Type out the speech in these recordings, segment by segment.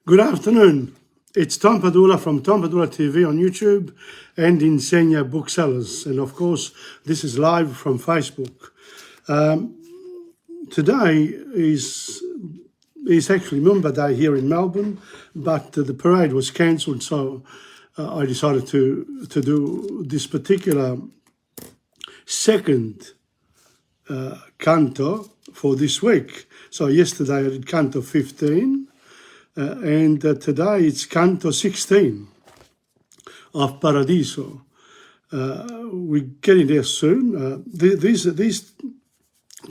Good afternoon. It's Tom Padula from TomPadulaTV on YouTube and Insegna Booksellers. And of course, this is live from Facebook. Today is actually Mumba Day here in Melbourne, but the parade was cancelled, so I decided to do this particular second canto for this week. So yesterday I did canto 15. And today it's Canto 16 of Paradiso. We're getting there soon. These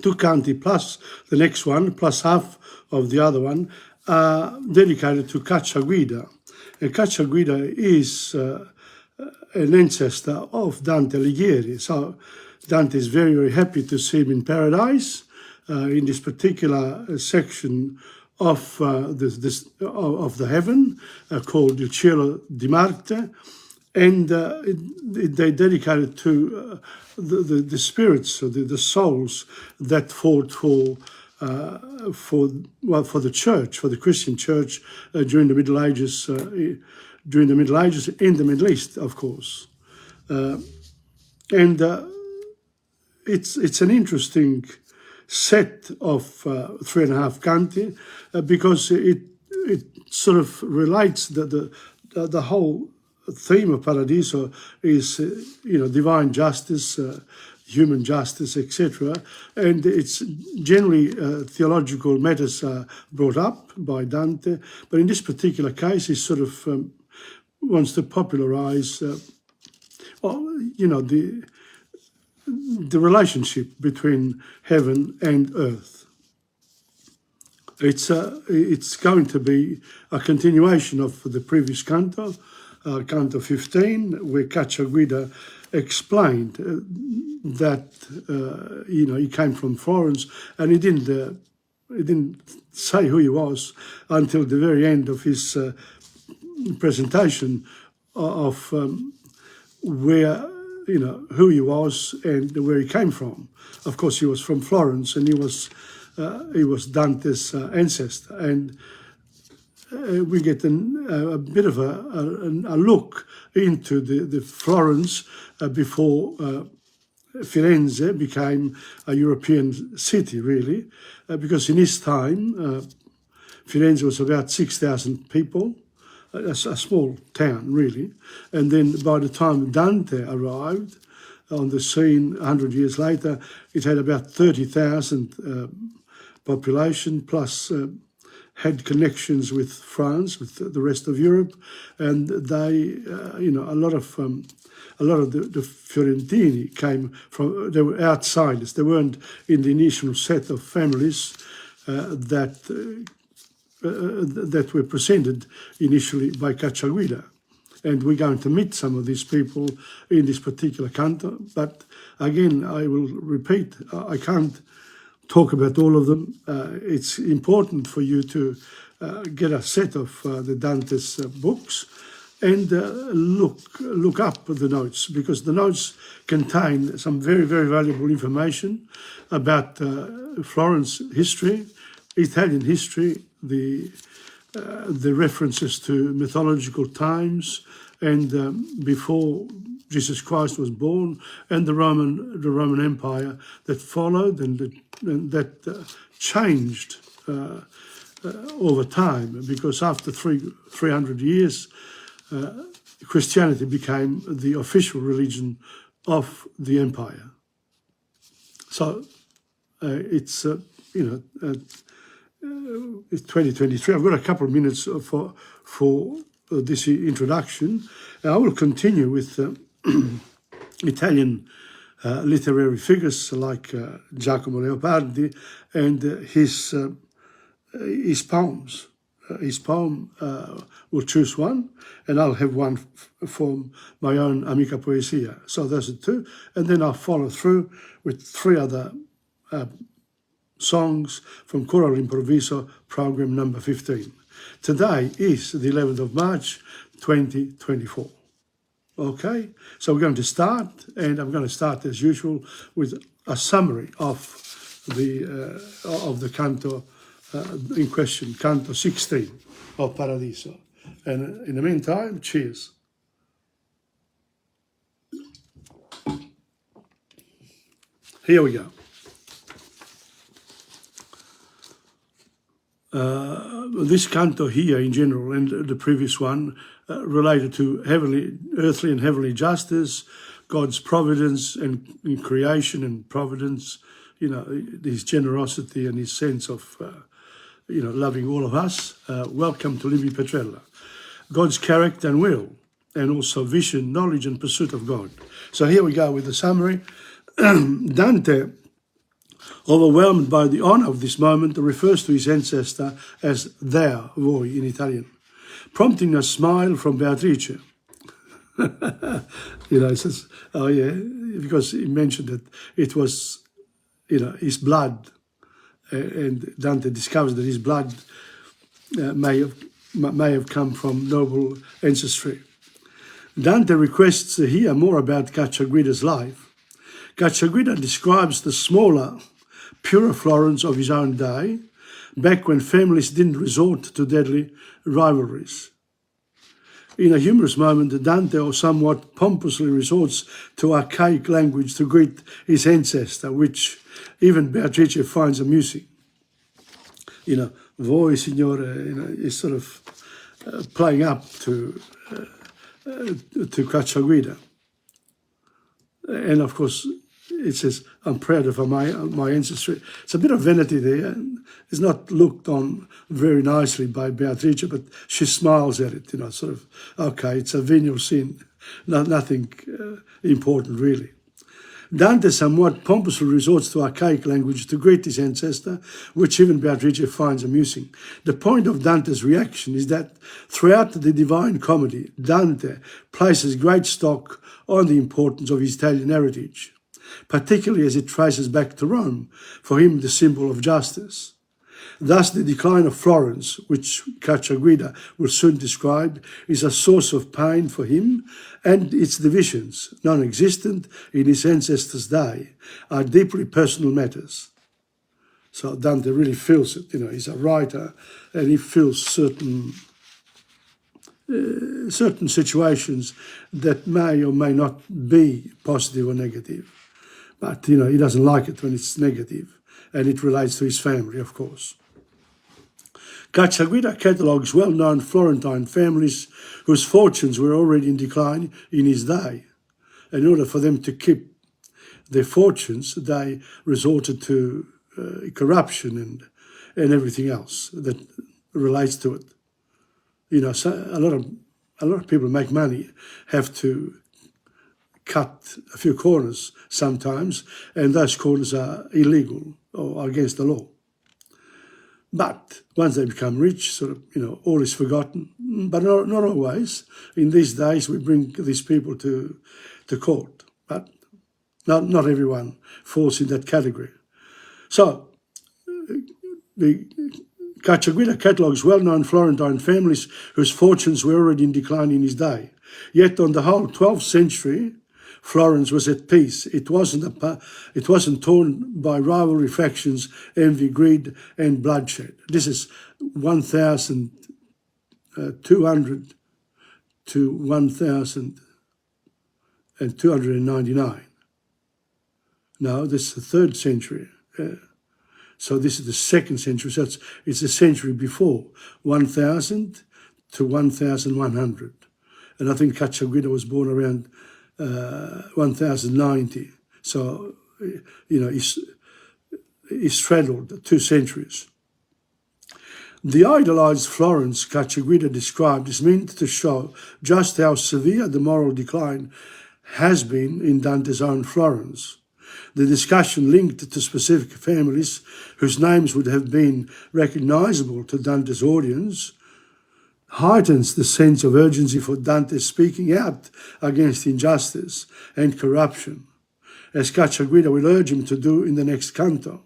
two canti plus the next one, plus half of the other one, are dedicated to Cacciaguida. And Cacciaguida is an ancestor of Dante Alighieri. So Dante is very, very happy to see him in paradise in this particular section of the heaven called Il Cielo di Marte, and they dedicated to the spirits, the souls that fought for the church, for the Christian church during the Middle Ages, in the Middle East, of course, and it's an interesting set of 3.5 canti because it sort of relates the whole theme of Paradiso is divine justice, human justice, etc. And it's generally theological matters are brought up by Dante, but in this particular case, he sort of wants to popularize, the relationship between heaven and earth. It's going to be a continuation of the previous canto, Canto 15, where Cacciaguida explained that he came from Florence, and he didn't say who he was until the very end of his presentation of who he was and where he came from. Of course, he was from Florence, and he was Dante's ancestor. And we get a bit of a look into the Florence before Firenze became a European city, really, because in his time, Firenze was about 6,000 people. A small town, really. And then by the time Dante arrived on the scene 100 years later, it had about 30,000 population, plus had connections with France, with the rest of Europe. And they, a lot of the Fiorentini came from, they were outsiders. They weren't in the initial set of families that were presented initially by Cacciaguida. And we're going to meet some of these people in this particular canto. But again, I will repeat, I can't talk about all of them. It's important for you to get a set of the Dante's books and look up the notes, because the notes contain some very, very valuable information about Florence history, Italian history, the references to mythological times and before Jesus Christ was born, and the Roman Empire that followed and that changed over time, because after 300 years, Christianity became the official religion of the empire. So it's it's 2023. I've got a couple of minutes for this introduction. I will continue with Italian literary figures like Giacomo Leopardi and his poems. His poem, we'll choose one, and I'll have one from my own Amica Poesia. So those are two, and then I'll follow through with 3 other songs from Coro All'Improvviso, program number 15. Today is the 11th of March, 2024. Okay, so we're going to start, and I'm going to start as usual with a summary of the canto in question, Canto 16. of Paradiso. And in the meantime, cheers. Here we go. This canto here in general and the previous one related to earthly and heavenly justice, God's providence and in creation and providence, his generosity and his sense of, loving all of us. Welcome to Livi Petrella. God's character and will, and also vision, knowledge and pursuit of God. So here we go with the summary. Dante, overwhelmed by the honor of this moment, refers to his ancestor as their voi in Italian, prompting a smile from Beatrice. He says, oh yeah, because he mentioned that it was, his blood, and Dante discovers that his blood may have come from noble ancestry. Dante requests to hear more about Cacciaguida's life. Cacciaguida describes the smaller, purer Florence of his own day, back when families didn't resort to deadly rivalries. In a humorous moment, Dante somewhat pompously resorts to archaic language to greet his ancestor, which even Beatrice finds amusing. Voi, signore, is sort of playing up to Cacciaguida. And of course, it says, I'm proud of my ancestry. It's a bit of vanity there. It's not looked on very nicely by Beatrice, but she smiles at it, sort of, okay, it's a venial sin, nothing important really. Dante somewhat pompously resorts to archaic language to greet his ancestor, which even Beatrice finds amusing. The point of Dante's reaction is that throughout the Divine Comedy, Dante places great stock on the importance of his Italian heritage, particularly as it traces back to Rome, for him the symbol of justice. Thus, the decline of Florence, which Cacciaguida will soon describe, is a source of pain for him, and its divisions, non-existent in his ancestors' day, are deeply personal matters. So Dante really feels it. He's a writer, and he feels certain situations that may or may not be positive or negative. But, he doesn't like it when it's negative, and it relates to his family, of course. Cacciaguida catalogues well-known Florentine families whose fortunes were already in decline in his day. In order for them to keep their fortunes, they resorted to corruption and everything else that relates to it. So a lot of people who make money have to cut a few corners sometimes, and those corners are illegal or against the law. But once they become rich, all is forgotten. But not always. In these days, we bring these people to court. But not everyone falls in that category. So, the Cacciaguida catalogues well-known Florentine families whose fortunes were already in decline in his day. Yet, on the whole, 12th century, Florence was at peace. It wasn't torn by rivalry factions, envy, greed, and bloodshed. This is 1,200 to 1,299. Now, this is the 3rd century. So this is the 2nd century. So it's a century before, 1,000 to 1,100. And I think Cacciaguida was born around 1090. So, he straddled 2 centuries. The idolized Florence Cacciaguida described is meant to show just how severe the moral decline has been in Dante's own Florence. The discussion linked to specific families whose names would have been recognizable to Dante's audience heightens the sense of urgency for Dante speaking out against injustice and corruption, as Cacciaguida will urge him to do in the next canto.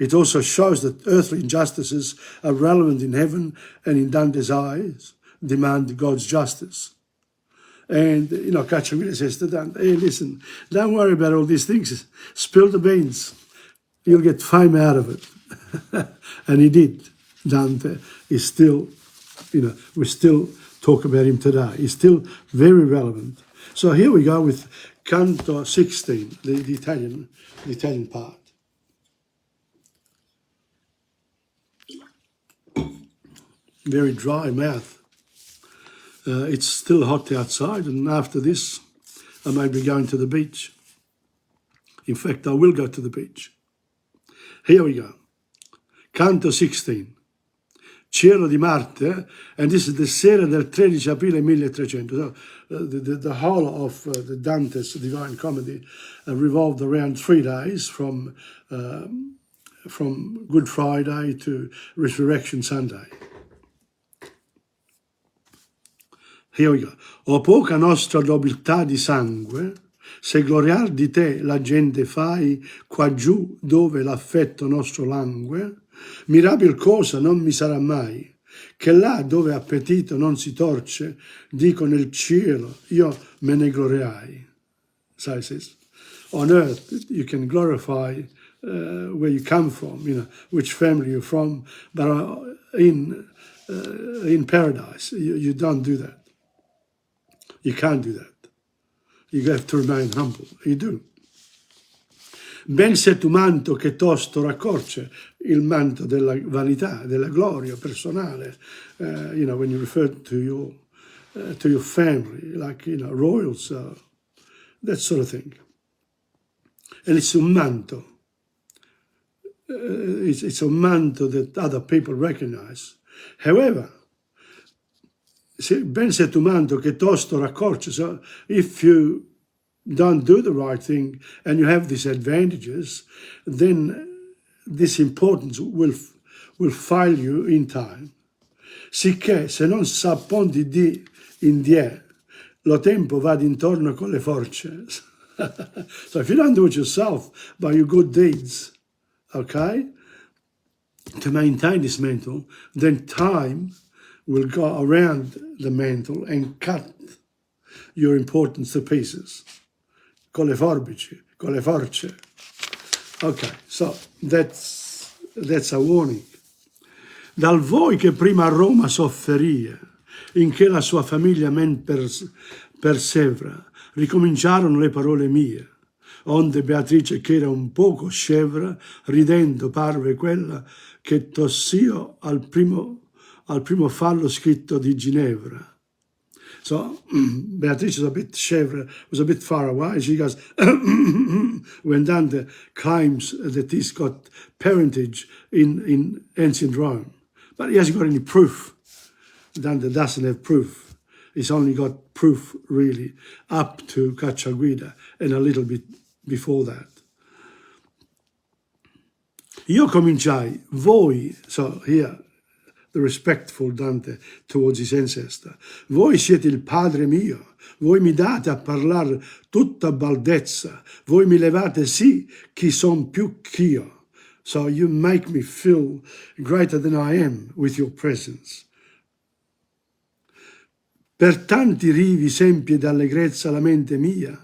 It also shows that earthly injustices are relevant in heaven and in Dante's eyes demand God's justice. And, Cacciaguida says to Dante, hey, listen, don't worry about all these things. Spill the beans. You'll get fame out of it. And he did. Dante is still we still talk about him today. He's still very relevant. So here we go with Canto 16, the Italian part. Very dry mouth. It's still hot outside, and after this, I may be going to the beach. In fact, I will go to the beach. Here we go. Canto 16. Cielo di Marte, and this is the sera del 13 aprile 1300. So, the whole of the Dante's Divine Comedy revolved around 3 days from Good Friday to Resurrection Sunday. Here we go. O poca nostra nobiltà di sangue, se gloriar di te la gente fai, qua giù dove l'affetto nostro langue, mirabil cosa non mi sarà mai, che là dove appetito non si torce, dico nel cielo, io me ne gloriai. So it says, on earth you can glorify where you come from, which family you're from, but in paradise you don't do that. You can't do that. You have to remain humble. You do. Ben se tu manto che tosto raccorce, il manto della vanità, della gloria personale. When you refer to your family, like royals, that sort of thing. And it's un manto. It's a manto that other people recognize. However, ben se tu manto che tosto raccorce. So if you don't do the right thing and you have these advantages, then this importance will fail you in time. Sicché se non s'apponti di in die, lo tempo va d'intorno con le forze. So if you don't do it yourself by your good deeds, okay, to maintain this mantle, then time will go around the mantle and cut your importance to pieces. Con le forbici, con le forze. Okay, so that's a warning. Dal voi che prima a Roma sofferia, in che la sua famiglia men persevera, ricominciarono le parole mie, onde Beatrice che era un poco scevra, ridendo parve quella che tossio al primo fallo scritto di Ginevra. So Beatrice was a bit scevra, was a bit far away. She goes, when Dante claims that he's got parentage in ancient Rome. But he hasn't got any proof. Dante doesn't have proof. He's only got proof, really, up to Cacciaguida and a little bit before that. Io cominciai, voi, so here, the respectful Dante towards his ancestor. Voi siete il padre mio, voi mi date a parlare tutta baldezza, voi mi levate sì chi son più ch'io. So you make me feel greater than I am with your presence. Per tanti rivi s'empie d'allegrezza la mente mia,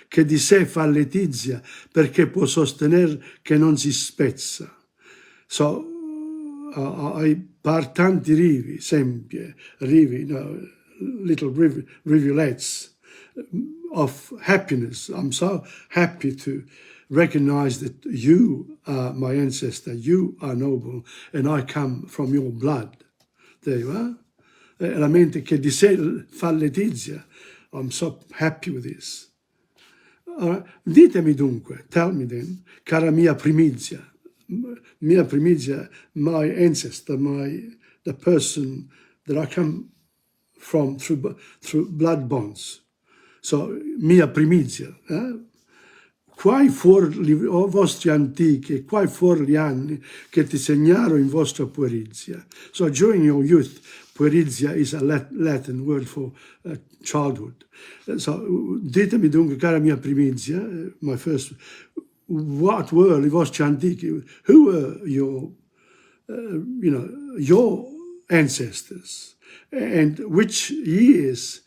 che di sé fa letizia perché può sostener che non si spezza. So, per tanti rivi, s'empie, rivi, little rivulets of happiness. I'm so happy to recognize that you are my ancestor, you are noble, and I come from your blood. There you are. La mente che di sé fa letizia. I'm so happy with this. Ditemi dunque, tell me then, cara mia primizia, my ancestor, the person that I come from through blood bonds. So, mia primizia. Quai fuori, o vostri antichi, quai fuori gli anni che ti segnarono in vostra puerizia. So, during your youth, puerizia is a Latin word for childhood. So, ditemi dunque, cara mia primizia, my first, what were i vostri antichi? Who were your ancestors? And which years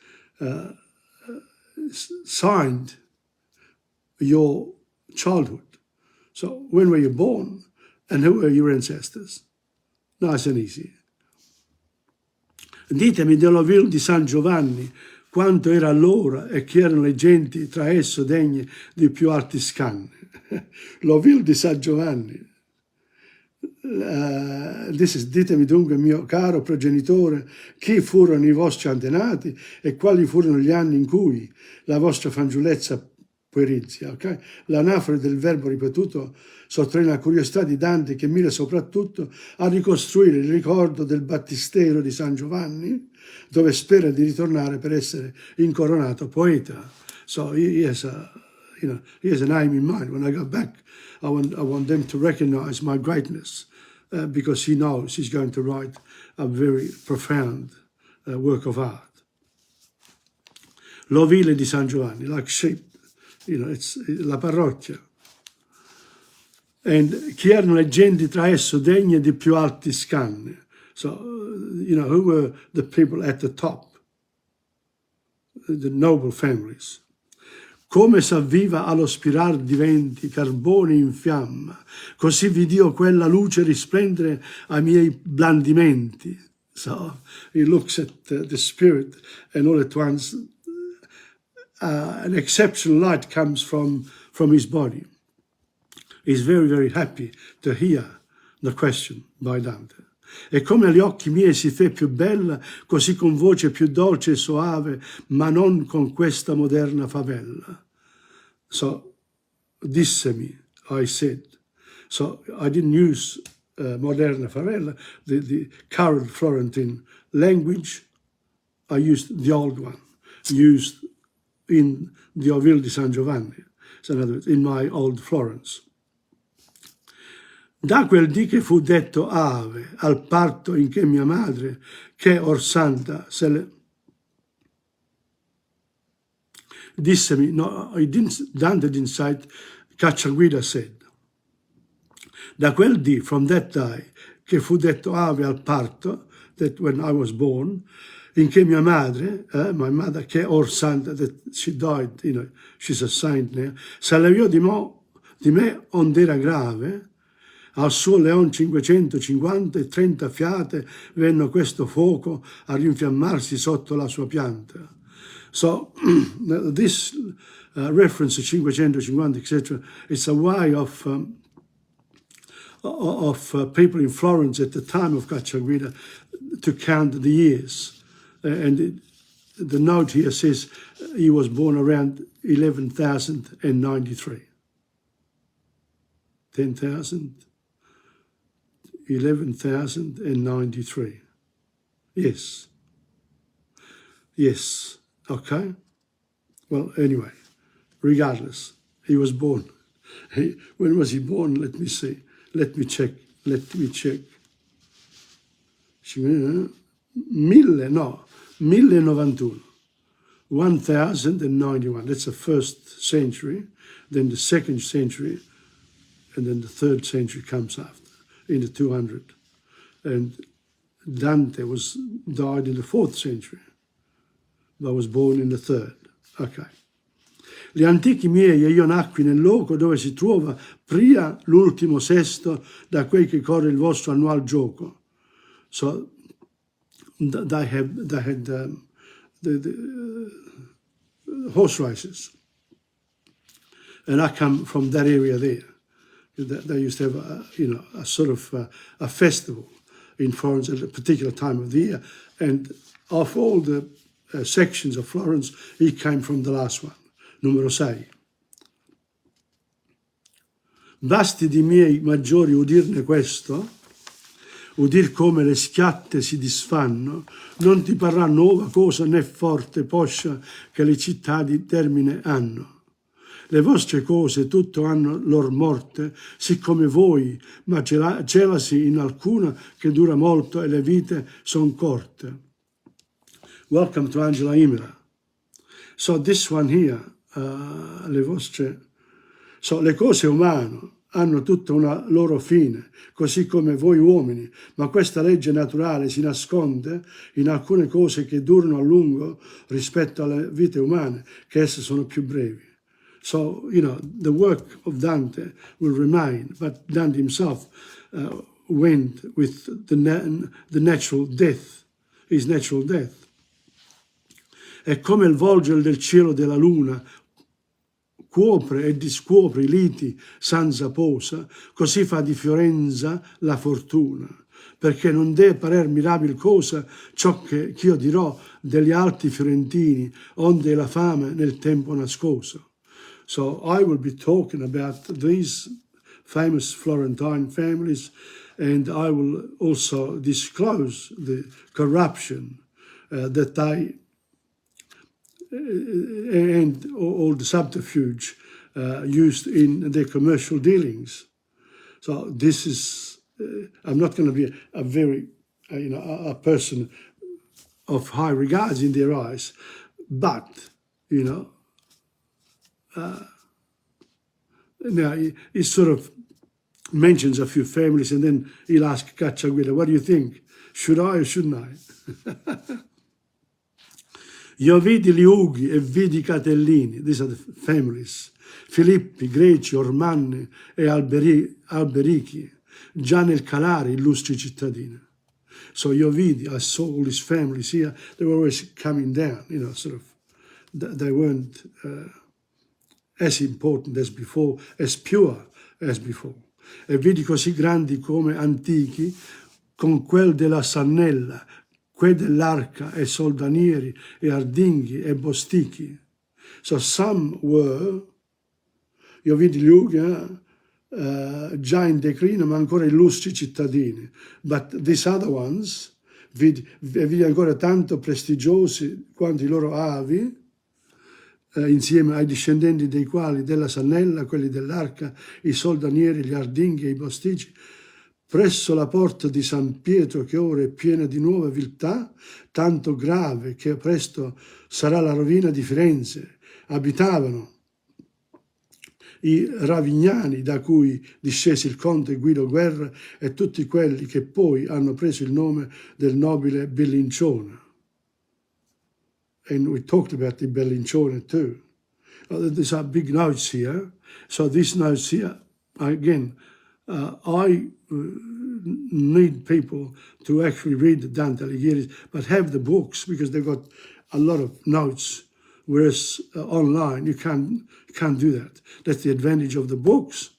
signed your childhood? So, when were you born? And who were your ancestors? Nice and easy. Ditemi dello vil di San Giovanni, quanto era allora e chi erano le genti tra esso degne di più alti scanni. Lo vil di San Giovanni. Ditemi dunque, mio caro progenitore, chi furono i vostri antenati e quali furono gli anni in cui la vostra fanciullezza puerizia. Okay? L'anafora del verbo ripetuto sottolinea la curiosità di Dante, che mira soprattutto a ricostruire il ricordo del battistero di San Giovanni, dove spera di ritornare per essere incoronato poeta. So he has an aim in mind. When I go back, I want them to recognize my greatness, because he knows he's going to write a very profound work of art. L'ovile di San Giovanni, like sheep, it's la parrocchia. E chi erano le genti tra esso degne di più alti scanni. So, who were the people at the top, the noble families. Come s'avviva allo spirar di venti, carbone in fiamma, così vidio quella luce risplendere ai miei blandimenti. So he looks at the spirit, and all at once an exceptional light comes from his body. He's very, very happy to hear the question by Dante. E come agli occhi miei si fe più bella, così con voce più dolce e soave, ma non con questa moderna favella. So, dissemi, I said. So, I didn't use moderna favela, the current Florentine language. I used the old one, used in the Ovile di San Giovanni, so in other words, in my old Florence. Da quel dì che fu detto ave al parto in che mia madre, che or santa, dissemi, no, Dante didn't cite, Cacciaguida said. Da quel dì, from that day, che fu detto ave al parto, that when I was born, in che mia madre, my mother, che or santa, that she died, she's a saint now, s'alleviò di me ond'era grave, al suo leon 550 e 30 fiate venne questo fuoco a rinfiammarsi sotto la sua pianta. So this reference to 550, etc., it's a way of people in Florence at the time of Cacciaguida to count the years. And the note here says he was born around 11,093. 11,093. Yes. Yes. Okay. Well, anyway, regardless, he was born. When was he born? Let me see. Let me check. 1091. 1091. That's the first century. Then the second century, and then the third century comes after, in the 200. And Dante died in the 4th century, but was born in the 3rd. Ok. Gli antichi miei e io nacqui nel loco dove si trova pria l'ultimo sesto da quei che corre il vostro annual gioco. So they had the horse races, and I come from that area there. They used to have a sort of a festival in Florence at a particular time of the year, and of all the sections of Florence, he came from the last one, numero 6. Basti di miei maggiori udirne questo, udir come le schiatte si disfanno, non ti parrà nuova cosa né forte poscia che le città di termine hanno. Le vostre cose tutto hanno lor morte, siccome voi, ma celasi in alcuna che dura molto e le vite son corte. Welcome to Angela Imera. So this one here, le vostre... So le cose umane hanno tutta una loro fine, così come voi uomini, ma questa legge naturale si nasconde in alcune cose che durano a lungo rispetto alle vite umane, che esse sono più brevi. So, the work of Dante will remain, but Dante himself went with the natural death his natural death. È come il volgere del cielo della luna cuopre e discuopre i liti senza posa, così fa di Fiorenza la fortuna, perché non deve parer mirabile cosa ciò che io dirò degli alti fiorentini, onde la fame nel tempo nascosa. So I will be talking about these famous Florentine families, and I will also disclose the corruption that they and all the subterfuge used in their commercial dealings. So this is, I'm not going to be a very, a person of high regards in their eyes, but, now he sort of mentions a few families and then he'll ask Cacciaguida, what do you think? Should I or shouldn't I? Io vidi Liughi e vidi Catellini, these are the families, Filippi, Greci, Ormanni e Alberichi, già nel calare illustri cittadini. So io vidi, I saw all these families here, they were always coming down, sort of, they weren't as important as before, as pure as before. E vidi così grandi come antichi, con quel della Sannella, quei dell'Arca e Soldanieri e Ardinghi e Bostichi. So some were, io vidi Liughi già in declino ma ancora illustri cittadini, but these other ones, vidi ancora tanto prestigiosi quanto i loro avi, insieme ai discendenti dei quali della Sannella, quelli dell'Arca, i Soldanieri, gli Ardinghi e i Bostici, presso la porta di San Pietro, che ora è piena di nuova viltà, tanto grave che presto sarà la rovina di Firenze, abitavano i Ravignani, da cui discese il conte Guido Guerra e tutti quelli che poi hanno preso il nome del nobile Bellincione. And we talked about the Bellincione too. These are big notes here. So these notes here, again, I need people to actually read Dante Alighieri, but have the books because they've got a lot of notes, whereas online you can't do that. That's the advantage of the books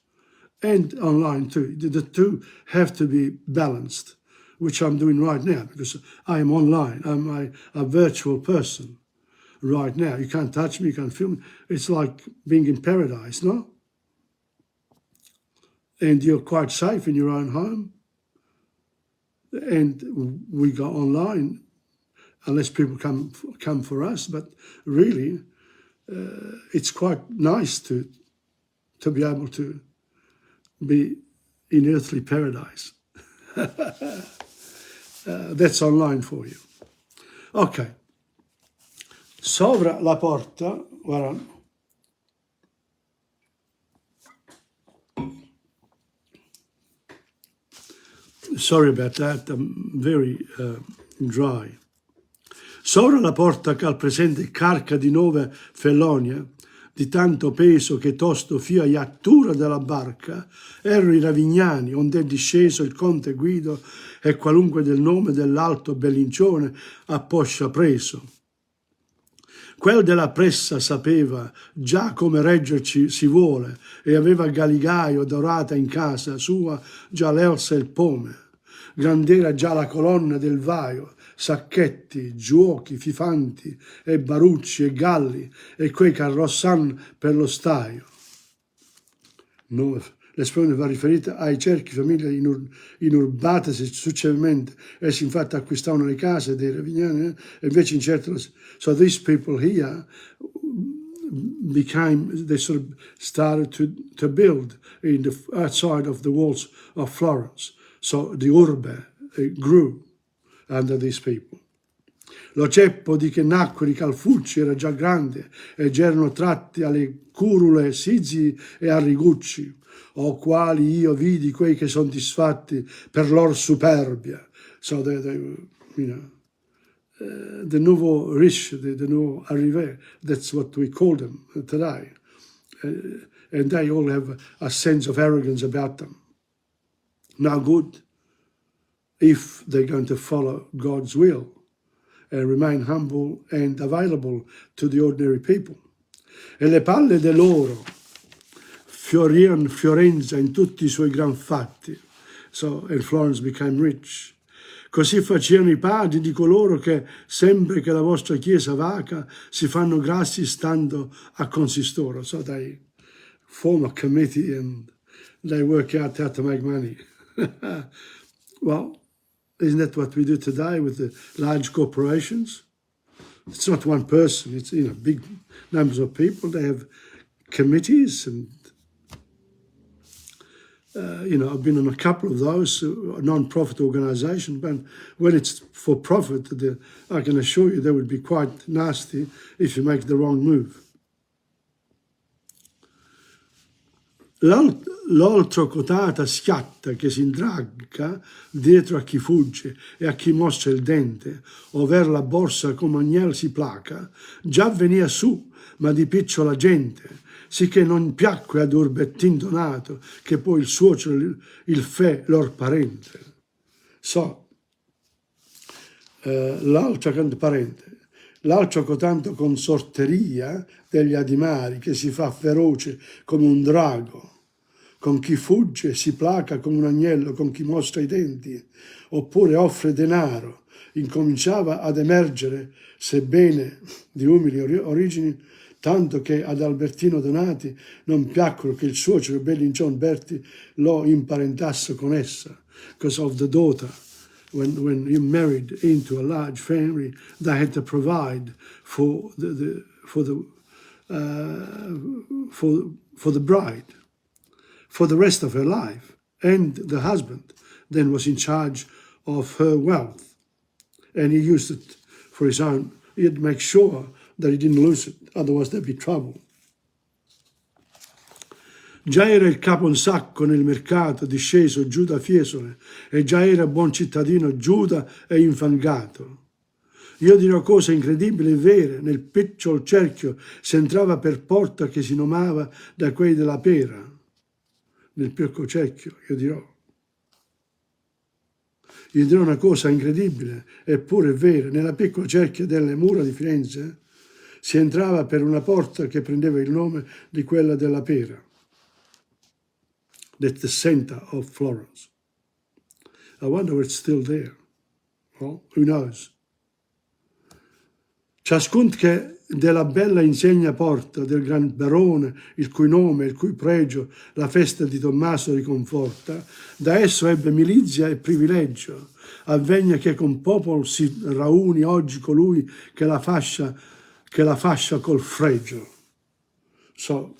and online too. The two have to be balanced, which I'm doing right now because I am online. I'm a virtual person right now. You can't touch me, you can't feel me. It's like being in paradise, no? And you're quite safe in your own home. And we go online, unless people come for us. But really, it's quite nice to be able to be in earthly paradise. That's online for you. Ok. Sopra la porta, guarda. Sorry about that, I'm very dry. Sopra la porta che al presente carca di nove felonia, di tanto peso che tosto fia iattura della barca, erano i Ravignani, onde è disceso il conte Guido e qualunque del nome dell'alto Bellincione a poscia preso. Quel della pressa sapeva già come reggerci si vuole e aveva Galigaio dorata in casa sua già l'elsa e il pome. Grand'era già la colonna del vaio, sacchetti, giuochi, fifanti e barucci e galli e quei carrossan per lo staio. L'espressione va riferita ai cerchi famiglie inurbate successivamente. Essi infatti acquistavano le case dei Ravignani e invece in certo... So these people here they sort of started to build in the outside of the walls of Florence. So the urbe grew under these people. Lo ceppo di che nacquero i Calfucci era già grande e già erano tratti alle curule Sizzi e a Rigucci, o quali io vidi quei che sono disfatti per lor superbia. So the nouveau riche, the nouveau arrivé, that's what we call them today. And they all have a sense of arrogance about them. Now good, if they're going to follow God's will. remain humble and available to the ordinary people. E le palle dell'oro fiorirono Fiorenza in tutti i suoi gran fatti. So, and Florence became rich. Così facevano i padri di coloro che, sempre che la vostra chiesa vaca, si fanno grassi stando a consistoro. So they form a committee and they work out how to make money. Well, isn't that what we do today with the large corporations? It's not one person, it's big numbers of people. They have committees and I've been on a couple of those, non-profit organisations, but when it's for profit, I can assure you they would be quite nasty if you make the wrong move. L'oltrocotata schiatta che si indragga dietro a chi fugge e a chi mostra il dente, over la borsa come agnel si placa, già venia su, ma di picciola gente, sicché non piacque ad Urbettin donato, che poi il suocero il fe lor parente. So, l'altro cotanto con sorteria degli adimari, che si fa feroce come un drago, con chi fugge si placa come un agnello, con chi mostra i denti, oppure offre denaro, incominciava ad emergere, sebbene di umili origini, tanto che ad Albertino Donati non piacquero che il suocero Bellincion Berti lo imparentasse con essa, because of the daughter. When you married into a large family, they had to provide for the bride for the rest of her life, and the husband then was in charge of her wealth, and he used it for his own. He'd make sure that he didn't lose it, otherwise there'd be trouble. Già era il capo in sacco nel mercato, disceso giù da Fiesole, e già era buon cittadino Giuda e infangato. Io dirò cose incredibili e vere, nel picciol cerchio si entrava per porta che si nomava da quei della pera. Nel piccolo cerchio, io dirò una cosa incredibile, eppure vera, nella piccola cerchia delle mura di Firenze si entrava per una porta che prendeva il nome di quella della pera. That's the center of Florence. I wonder if it's still there. Well, who knows? Ciascun che della bella insegna porta del gran barone, il cui nome, il cui pregio la festa di Tommaso riconforta, da esso ebbe milizia e privilegio. Avvegna che con popolo si rauni oggi colui che la fascia col fregio. So,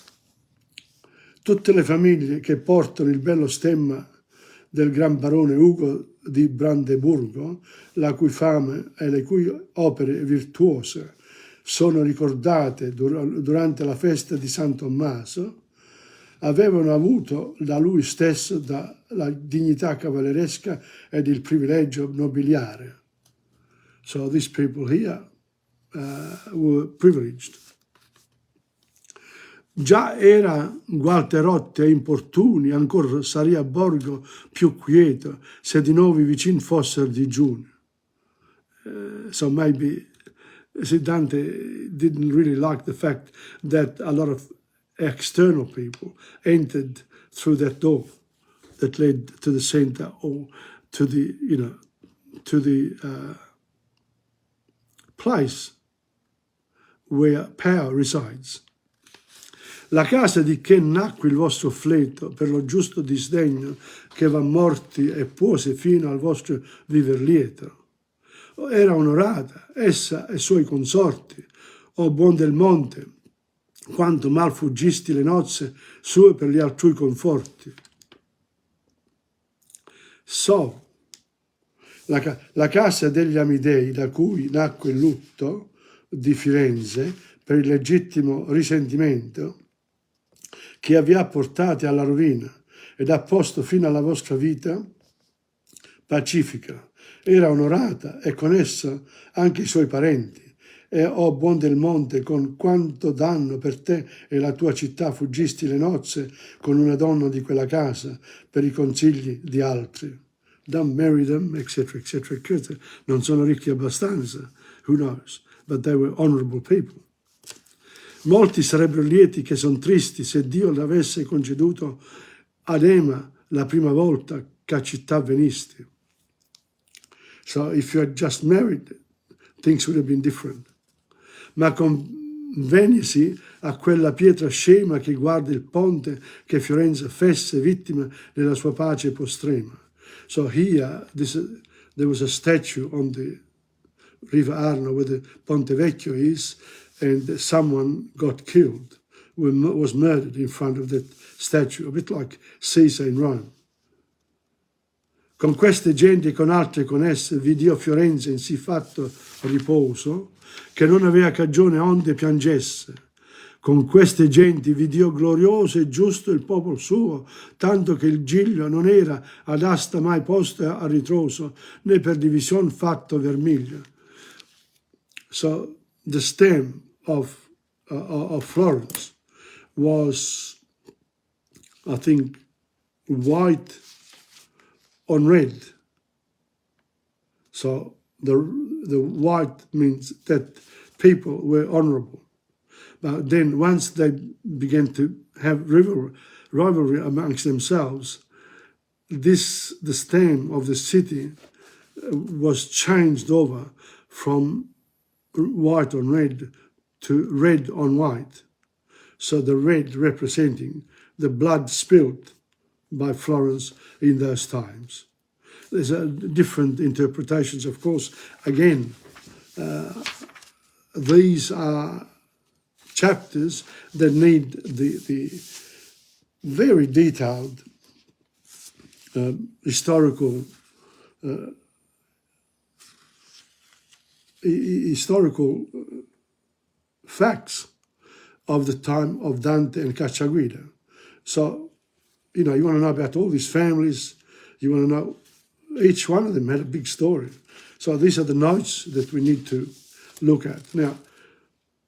tutte le famiglie che portano il bello stemma del gran barone Ugo di Brandeburgo, la cui fame e le cui opere virtuose sono ricordate durante la festa di San Tommaso, avevano avuto da lui stesso la dignità cavalleresca ed il privilegio nobiliare. So these people here were privileged. Già era gualterotti e importuni, ancora saria borgo più quieto, se di nuovi vicini fossero digiuni. So maybe, see, Dante didn't really like the fact that a lot of external people entered through that door that led to the center or to the, place where power resides. La casa di che nacque il vostro fleto per lo giusto disdegno che va morti e puose fino al vostro viver lieto. Era onorata, essa e suoi consorti, o buon del monte, quanto mal fuggisti le nozze sue per gli altrui conforti. So, la casa degli Amidei, da cui nacque il lutto di Firenze per il legittimo risentimento che vi ha portati alla rovina ed ha posto fino alla vostra vita pacifica, era onorata e con essa anche i suoi parenti. E o buon del monte, con quanto danno per te e la tua città fuggisti le nozze con una donna di quella casa per i consigli di altri. Don't marry them, eccetera, eccetera, eccetera. Non sono ricchi abbastanza. who knows? But they were honorable people. Molti sarebbero lieti che sono tristi se Dio l'avesse conceduto ad Ema la prima volta che a città venisti. So if you had just married, things would have been different. Ma convenisi a quella pietra scema che guarda il ponte che Fiorenza fesse vittima della sua pace postrema. So here, there was a statue on the River Arno where the Ponte Vecchio is, and someone got killed, was murdered in front of that statue, a bit like Caesar in Rome. Con queste genti e con altre con esse vi dio Fiorenza in sì fatto riposo, che non aveva cagione onde piangesse. Con queste genti vi dio glorioso e giusto il popolo suo, tanto che il giglio non era ad asta mai posto a ritroso, né per division fatto vermiglio. So the stem of Florence was, I think, white on red. So the white means that people were honorable. But then once they began to have rivalry amongst themselves, the stem of the city was changed over from white on red to red on white. So the red representing the blood spilled by Florence in those times. There's different interpretations, of course. Again, these are chapters that need the very detailed historical facts of the time of Dante and Cacciaguida. So, you know, you want to know about all these families, you want to know, each one of them had a big story. So these are the notes that we need to look at. Now,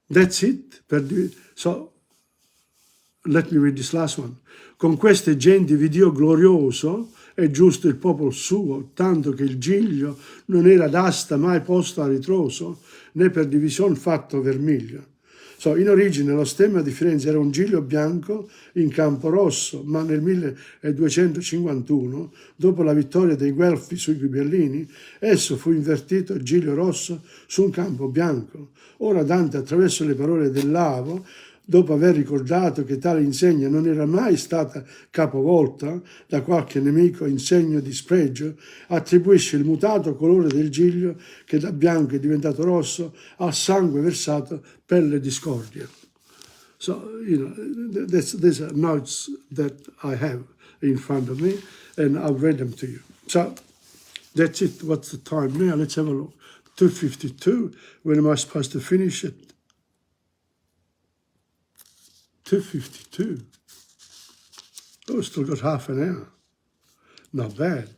that's it. So, let me read this last one. Con queste genti vi dio glorioso e giusto il popolo suo, tanto che il giglio non era d'asta mai posto a ritroso, né per division fatto vermiglio. So, in origine lo stemma di Firenze era un giglio bianco in campo rosso, ma nel 1251, dopo la vittoria dei Guelfi sui Ghibellini, esso fu invertito a giglio rosso su un campo bianco. Ora Dante, attraverso le parole del Lavo, dopo aver ricordato che tale insegna non era mai stata capovolta da qualche nemico in segno di spregio, attribuisce il mutato colore del giglio, che da bianco è diventato rosso, al sangue versato per le discordie. So, you know, these are notes that I have in front of me, and I've read them to you. So, that's it. What's the time now? Let's have a look. 2:52. When am I supposed to finish it? 2:52. Oh, still got half an hour. Not bad.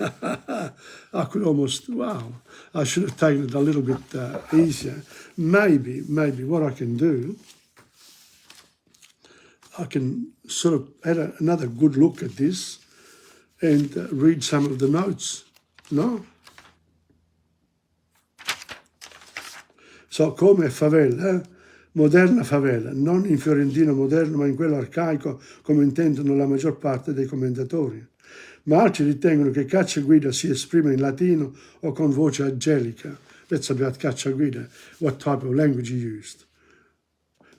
I could almost, wow. I should have taken it a little bit easier. Maybe what I can do, I can sort of have another good look at this and read some of the notes. No? So, come favela, moderna favela, non in fiorentino moderno, ma in quello arcaico, come intendono la maggior parte dei commentatori. Ma altri ritengono che Cacciaguida si esprima in latino o con voce angelica. That's about Cacciaguida, what type of language he used.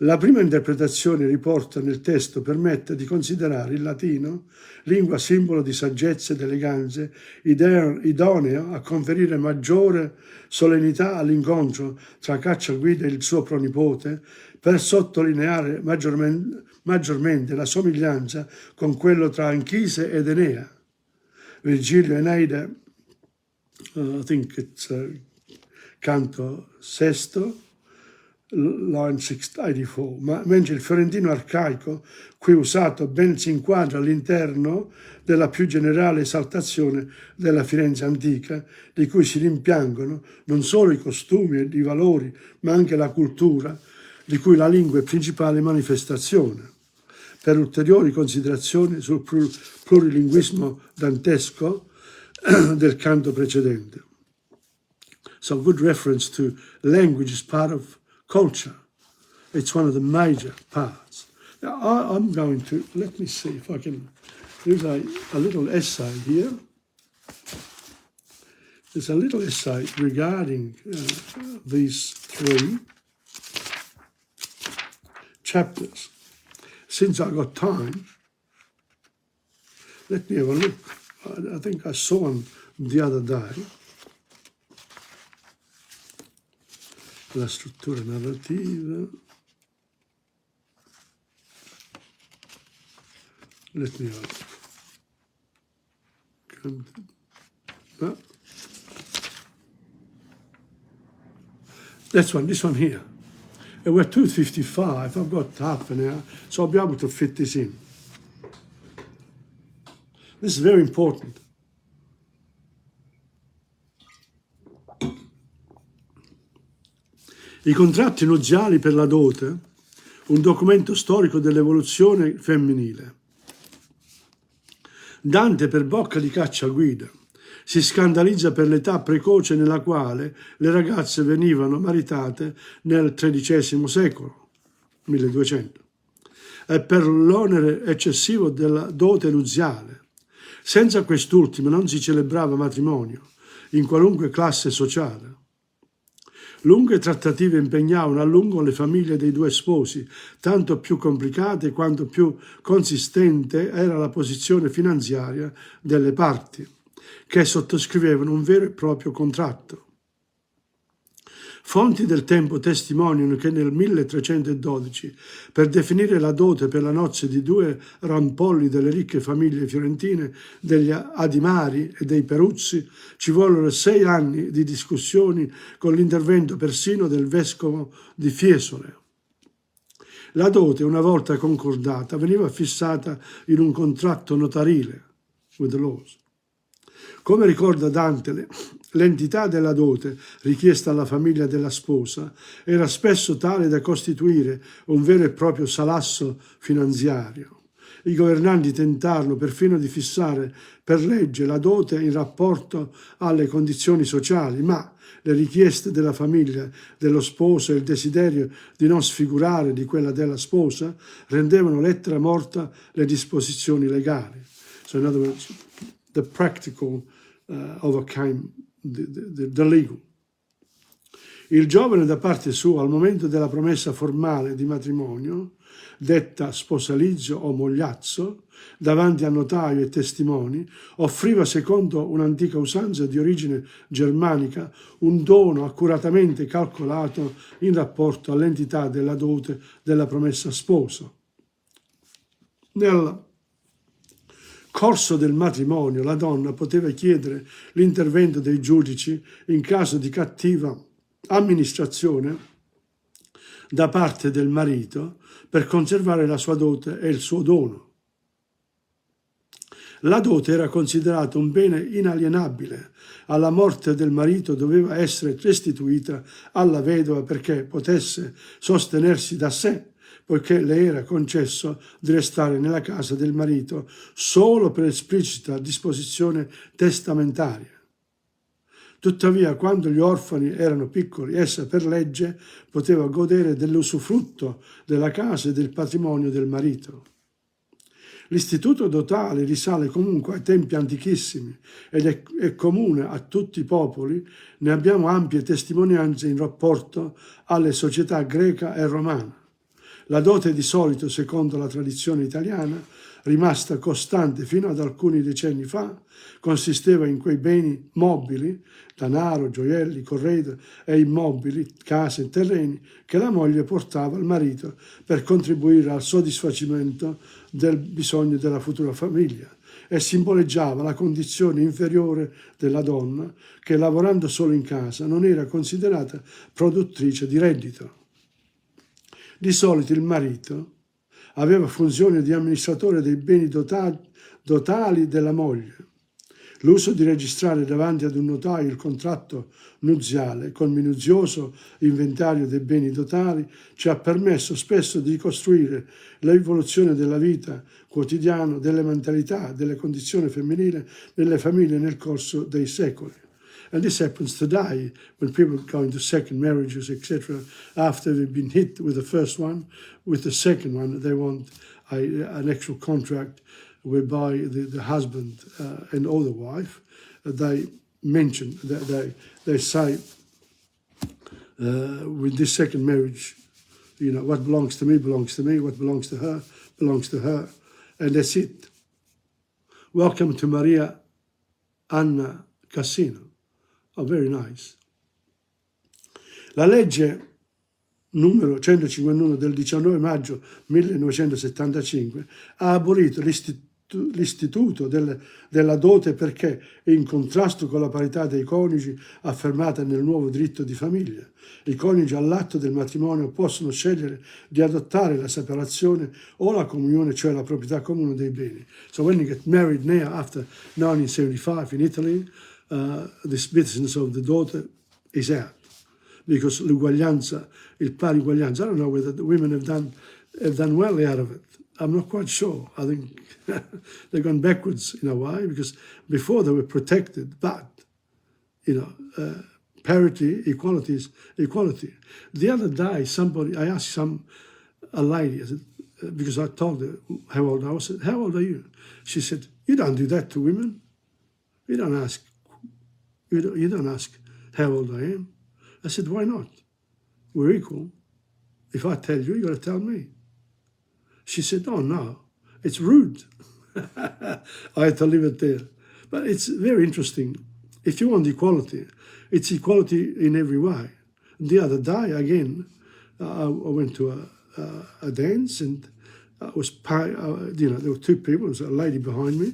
La prima interpretazione riporta nel testo permette di considerare il latino lingua simbolo di saggezza ed eleganza, idoneo a conferire maggiore solennità all'incontro tra Cacciaguida e il suo pronipote, per sottolineare maggiormente la somiglianza con quello tra Anchise ed Enea. Virgilio Eneide, I think it's canto sesto, line 684, ma mentre il fiorentino arcaico, qui usato, ben si inquadra all'interno della più generale esaltazione della Firenze antica, di cui si rimpiangono non solo i costumi e i valori, ma anche la cultura, di cui la lingua è principale manifestazione. Per ulteriori considerazioni sul plurilinguismo dantesco del canto precedente. So good reference to language is part of culture. It's one of the major parts. Now, I'm going to, let me see if I can, there's a little essay here. There's a little essay regarding these 3 chapters. Since I got time, let me have a look. I think I saw them the other day. La struttura narrativa. Let me have a look. No. This one here. And we're 2:55, I've got half an hour, so I'll be able to fit this in. This is very important. I contratti nuziali per la dote, un documento storico dell'evoluzione femminile. Dante, per bocca di Cacciaguida, si scandalizza per l'età precoce nella quale le ragazze venivano maritate nel XIII secolo, 1200, e per l'onere eccessivo della dote nuziale. Senza quest'ultima non si celebrava matrimonio, in qualunque classe sociale. Lunghe trattative impegnavano a lungo le famiglie dei 2 sposi, tanto più complicate quanto più consistente era la posizione finanziaria delle parti, che sottoscrivevano un vero e proprio contratto. Fonti del tempo testimoniano che nel 1312, per definire la dote per la nozze di 2 rampolli delle ricche famiglie fiorentine, degli Adimari e dei Peruzzi, ci vollero 6 anni di discussioni con l'intervento persino del vescovo di Fiesole. La dote, una volta concordata, veniva fissata in un contratto notarile, with the laws. Come ricorda Dante, l'entità della dote richiesta alla famiglia della sposa era spesso tale da costituire un vero e proprio salasso finanziario. I governanti tentarono perfino di fissare per legge la dote in rapporto alle condizioni sociali, ma le richieste della famiglia dello sposo e il desiderio di non sfigurare di quella della sposa rendevano lettera morta le disposizioni legali. So in other words, the practical overcame the legal. Il giovane da parte sua, al momento della promessa formale di matrimonio, detta sposalizio o mogliazzo, davanti a notaio e testimoni, offriva, secondo un'antica usanza di origine germanica, un dono accuratamente calcolato in rapporto all'entità della dote della promessa sposa. Nel corso del matrimonio la donna poteva chiedere l'intervento dei giudici in caso di cattiva amministrazione da parte del marito per conservare la sua dote e il suo dono. La dote era considerata un bene inalienabile. Alla morte del marito doveva essere restituita alla vedova perché potesse sostenersi da sé, poiché le era concesso di restare nella casa del marito solo per esplicita disposizione testamentaria. Tuttavia, quando gli orfani erano piccoli, essa per legge poteva godere dell'usufrutto della casa e del patrimonio del marito. L'istituto dotale risale comunque ai tempi antichissimi ed è comune a tutti i popoli. Ne abbiamo ampie testimonianze in rapporto alle società greca e romana. La dote di solito, secondo la tradizione italiana, rimasta costante fino ad alcuni decenni fa, consisteva in quei beni mobili, denaro, gioielli, corredi e immobili, case e terreni, che la moglie portava al marito per contribuire al soddisfacimento del bisogno della futura famiglia e simboleggiava la condizione inferiore della donna che, lavorando solo in casa, non era considerata produttrice di reddito. Di solito il marito aveva funzione di amministratore dei beni dotali della moglie. L'uso di registrare davanti ad un notaio il contratto nuziale col minuzioso inventario dei beni dotali ci ha permesso spesso di ricostruire l'evoluzione della vita quotidiana, delle mentalità, delle condizioni femminili nelle famiglie nel corso dei secoli. And this happens today when people go into second marriages, etc. After they've been hit with the first one, with the second one, they want an actual contract whereby the husband or the wife, they mention, that they say, with this second marriage, you know, what belongs to me belongs to me, what belongs to her belongs to her, and that's it. Welcome to Maria Anna Cassino. Oh, very nice. La legge numero 151 del 19 maggio 1975 ha abolito l'istituto della dote perché è in contrasto con la parità dei coniugi affermata nel nuovo diritto di famiglia. I coniugi all'atto del matrimonio possono scegliere di adottare la separazione o la comunione, cioè la proprietà comune dei beni. So when you get married now, after 1975 in Italy, this business of the daughter is out. Because l'uguaglianza, il pari uguaglianza, I don't know whether the women have done well out of it. I'm not quite sure. I think they've gone backwards in a way, because before they were protected, but, you know, parity, equality is equality. The other day, I asked a lady, I said, because I told her how old I was, I said, how old are you? She said, you don't do that to women. You don't ask how old I am. I said, why not? We're equal. If I tell you, you got to tell me. She said, oh, no, it's rude. I had to leave it there. But it's very interesting. If you want equality, it's equality in every way. The other day, again, I went to a dance, and I was you know, there were two people. There was a lady behind me,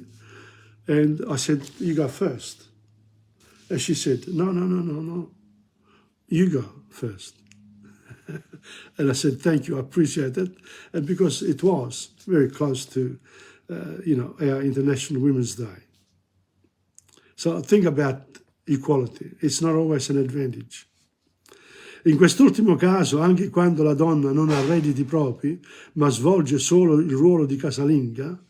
and I said, you go first. And she said, no. You go first. And I said, thank you, I appreciate it. And because it was very close to, you know, our International Women's Day. So think about equality. It's not always an advantage. In quest'ultimo caso, anche quando la donna non ha redditi propri, ma svolge solo il ruolo di casalinga,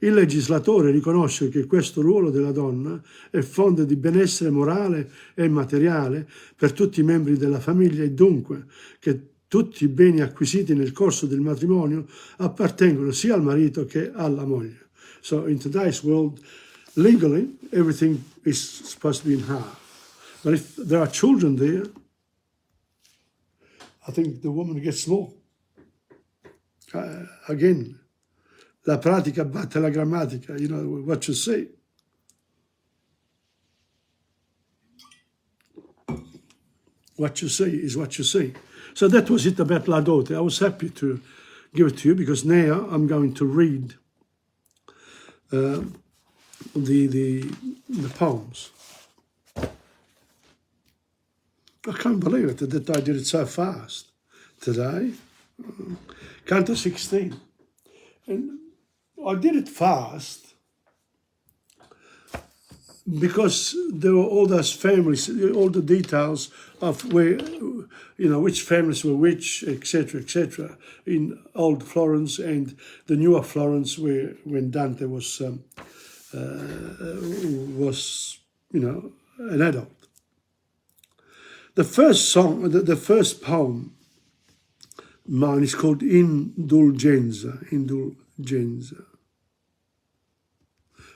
il legislatore riconosce che questo ruolo della donna è fonte di benessere morale e materiale per tutti i membri della famiglia e dunque che tutti i beni acquisiti nel corso del matrimonio appartengono sia al marito che alla moglie. So in today's world, legally, everything is supposed to be in half. But if there are children there, I think the woman gets more. Again, la pratica batte la grammatica, you know, what you say. What you say is what you say. So that was it about La Dote. I was happy to give it to you because now I'm going to read the poems. I can't believe it that I did it so fast today. Canto 16. And I did it fast because there were all those families, all the details of where, you know, which families were which, etc., in old Florence and the newer Florence, where when Dante was, you know, an adult. The first song, the first poem, mine is called Indulgenza.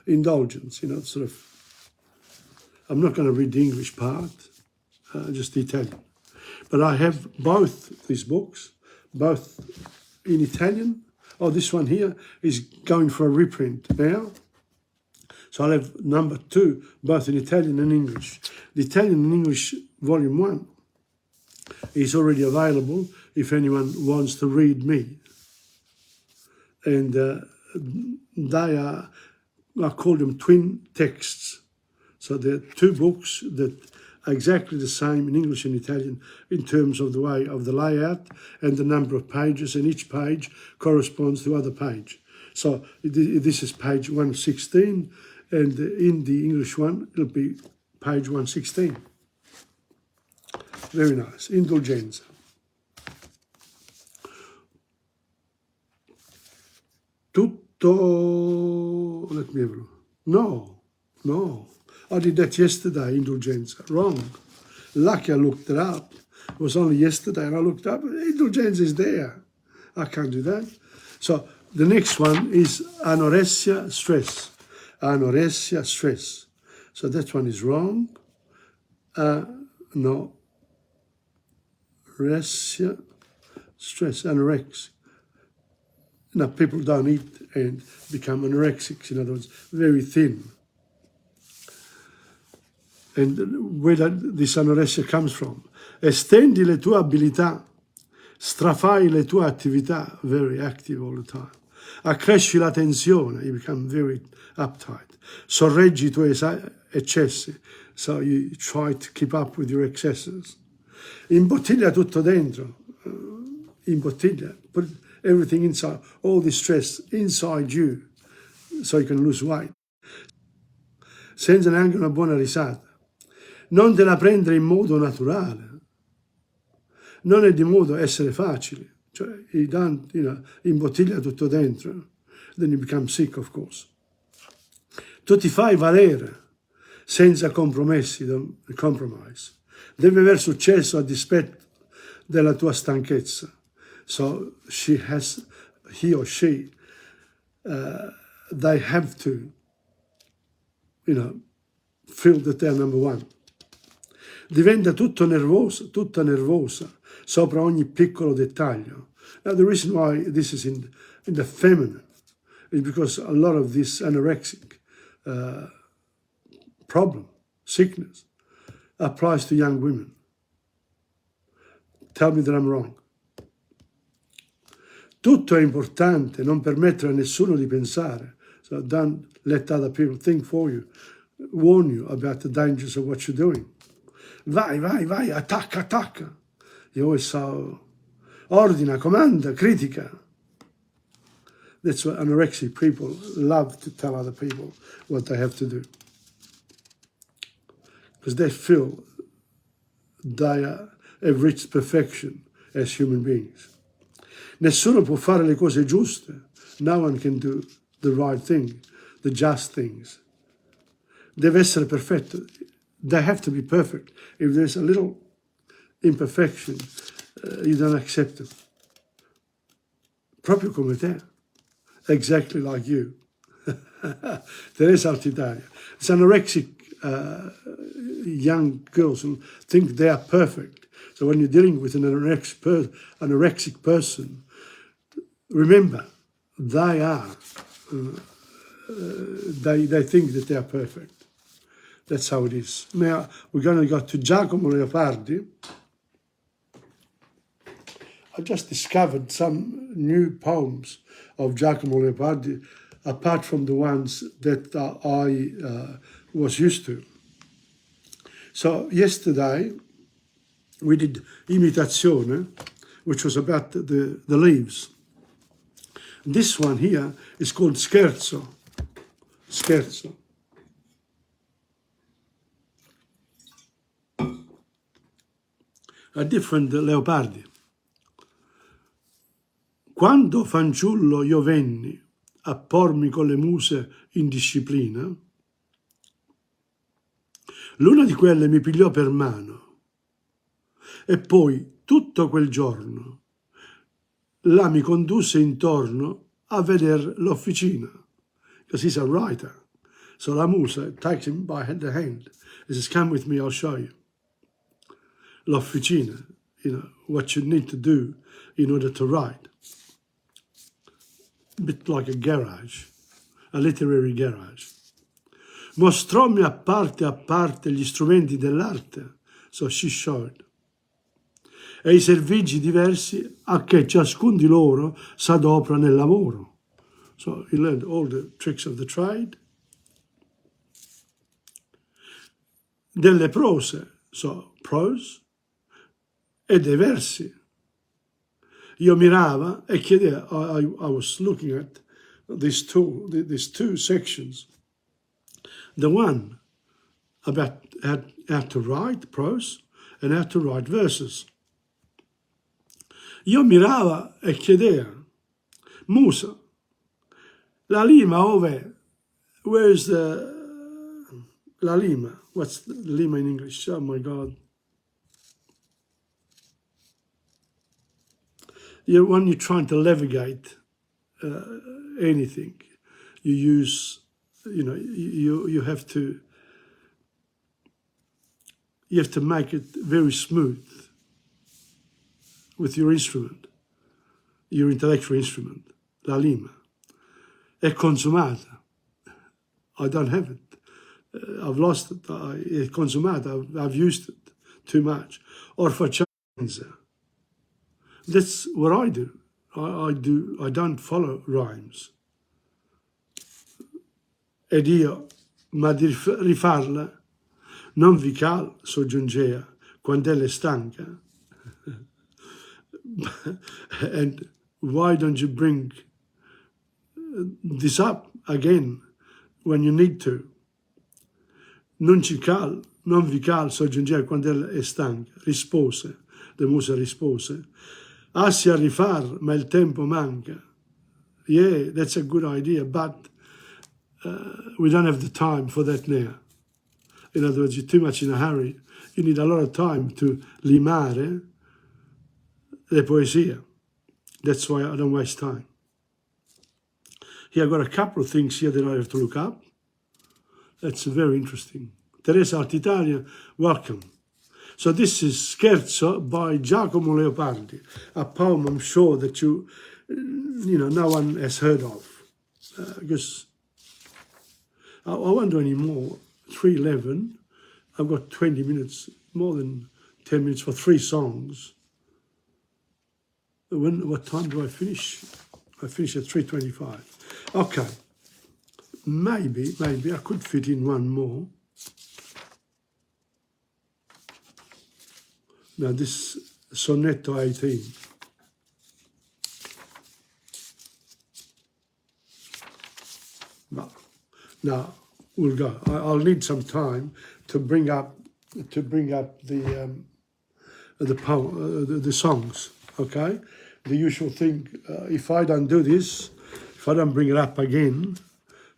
Indulgence, you know, sort of. I'm not going to read the English part, just the Italian. But I have both these books, both in Italian. Oh, this one here is going for a reprint now. So I'll have number 2, both in Italian and English. The Italian and English volume 1 is already available if anyone wants to read me. And they are, I call them twin texts. So they're 2 books that are exactly the same in English and Italian in terms of the way of the layout and the number of pages, and each page corresponds to other page. So this is page 116, and in the English one, it'll be page 116. Very nice. Indulgenza. Tutto, let me have a look. No. I did that yesterday, indulgenza. Wrong. Lucky I looked it up. It was only yesterday and I looked up. Indulgenza is there. I can't do that. So the next one is anorexia, stress. Anorexia, stress. So that one is wrong. Anorexia, stress, anorexia. Now, people don't eat and become anorexics, in other words, very thin. And where this anorexia comes from? Estendi le tue abilità, strafai le tue attività, very active all the time. Accresci la tensione, you become very uptight. Sorreggi i tuoi eccessi, so you try to keep up with your excesses. Imbottiglia tutto dentro, imbottiglia, put everything inside, all the stress inside you, so you can lose weight. Senza neanche una buona risata. Non te la prendere in modo naturale. Non è di modo essere facile. Cioè, imbottiglia tutto dentro. Then you become sick, of course. Tu ti fai valere senza compromessi, compromise. Devi aver successo a dispetto della tua stanchezza. So he or she, they have to, feel that they're number one. Diventa tutta nervosa, sopra ogni piccolo dettaglio. Now, the reason why this is in the feminine is because a lot of this anorexic problem, sickness, applies to young women. Tell me that I'm wrong. Tutto è importante, non permettere a nessuno di pensare. So don't let other people think for you, warn you about the dangers of what you're doing. Vai, attacca. You always so, ordina, comanda, critica. That's what anorexic people love to tell other people what they have to do. Because they feel they have reached perfection as human beings. Nessuno può fare le cose giuste. No one can do the right thing, the just things. Deve essere perfetto. They have to be perfect. If there's a little imperfection, you don't accept it. Proprio come te. Exactly like you. Teresa Altitalia. It's anorexic young girls who think they are perfect. So when you're dealing with an anorexic person, remember, they are. They think that they are perfect. That's how it is. Now, we're going to go to Giacomo Leopardi. I just discovered some new poems of Giacomo Leopardi, apart from the ones that I was used to. So yesterday, we did Imitazione, which was about the leaves. This one here is called Scherzo. Scherzo. A different Leopardi. Quando fanciullo io venni a pormi con le muse in disciplina, l'una di quelle mi pigliò per mano e poi tutto quel giorno là mi condusse intorno a vedere l'officina, because he's a writer. So la musa takes him by the hand and says, come with me, I'll show you. L'officina, what you need to do in order to write. A bit like a garage, a literary garage. Mostròmi a parte gli strumenti dell'arte, so she showed, e i servigi diversi a che ciascun di loro s'adopra nel lavoro. So he learned all the tricks of the trade. Delle prose, so prose, e dei versi. Io mirava e chiedeva, I was looking at these two sections. The one about how to write prose and how to write verses. Io mirava e chiedeva, Musa, la lima ove? Where's the La Lima. What's Lima in English? Oh my God. When you're trying to navigate anything, you use, you have to make it very smooth with your instrument, your intellectual instrument. La Lima. È consumata. I don't have it. I've lost it. È consumata. I've used it too much. Or faccienza. That's what I do. I don't follow rhymes. Ed io, ma di rifarla, non vi cal, soggiungea, quando ella è stanca. And why don't you bring this up again when you need to? Non ci cal, non vi cal, soggiungeva quando ella è stanca. Rispose, la musa rispose, assi a rifar, ma il tempo manca. Yeah, that's a good idea, but we don't have the time for that now. In other words, you're too much in a hurry. You need a lot of time to limare le poesie. That's why I don't waste time. Here I've got a couple of things here that I have to look up. That's very interesting. Teresa Altitalia, welcome. So this is Scherzo by Giacomo Leopardi, a poem I'm sure that no one has heard of. Because I won't do any more. 3:11. I've got 20 minutes, more than 10 minutes for 3 songs. What time do I finish? I finish at 3:25. Okay. Maybe I could fit in one more. Now this Sonetto 18. Now we'll go. I'll need some time to bring up the poem, the songs. Okay, the usual thing. If I don't do this, if I don't bring it up again,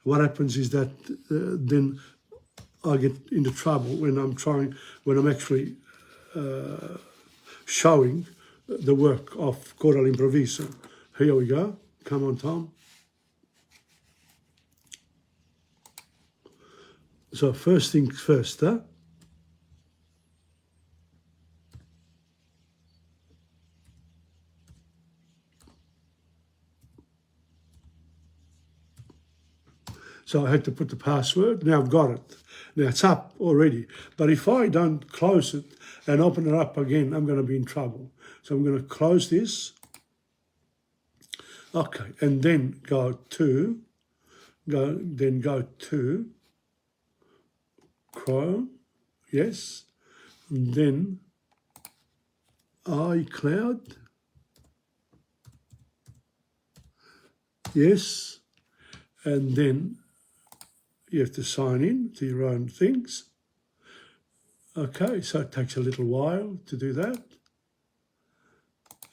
what happens is that then I get into trouble when I'm actually showing the work of Coro All'Improvviso. Here we go. Come on, Tom. So first things first, huh? So I had to put the password. Now I've got it. Now it's up already. But if I don't close it and open it up again, I'm going to be in trouble. So I'm going to close this. Okay, and then go to Chrome, yes. And then iCloud, yes. And then you have to sign in to your own things. Okay, so it takes a little while to do that.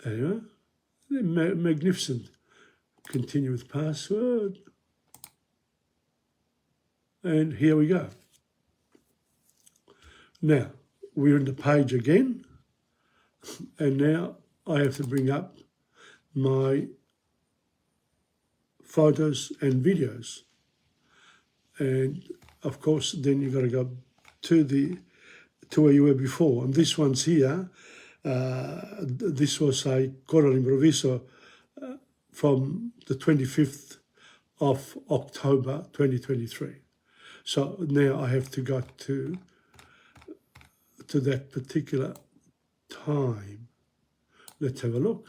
Anyway, magnificent. Continue with password. And here we go. Now, we're in the page again. And now I have to bring up my photos and videos. And of course, then you've got to go to where you were before. And this one's here. This was a Coro All'Improvviso from the 25th of October 2023. So now I have to go to that particular time. Let's have a look.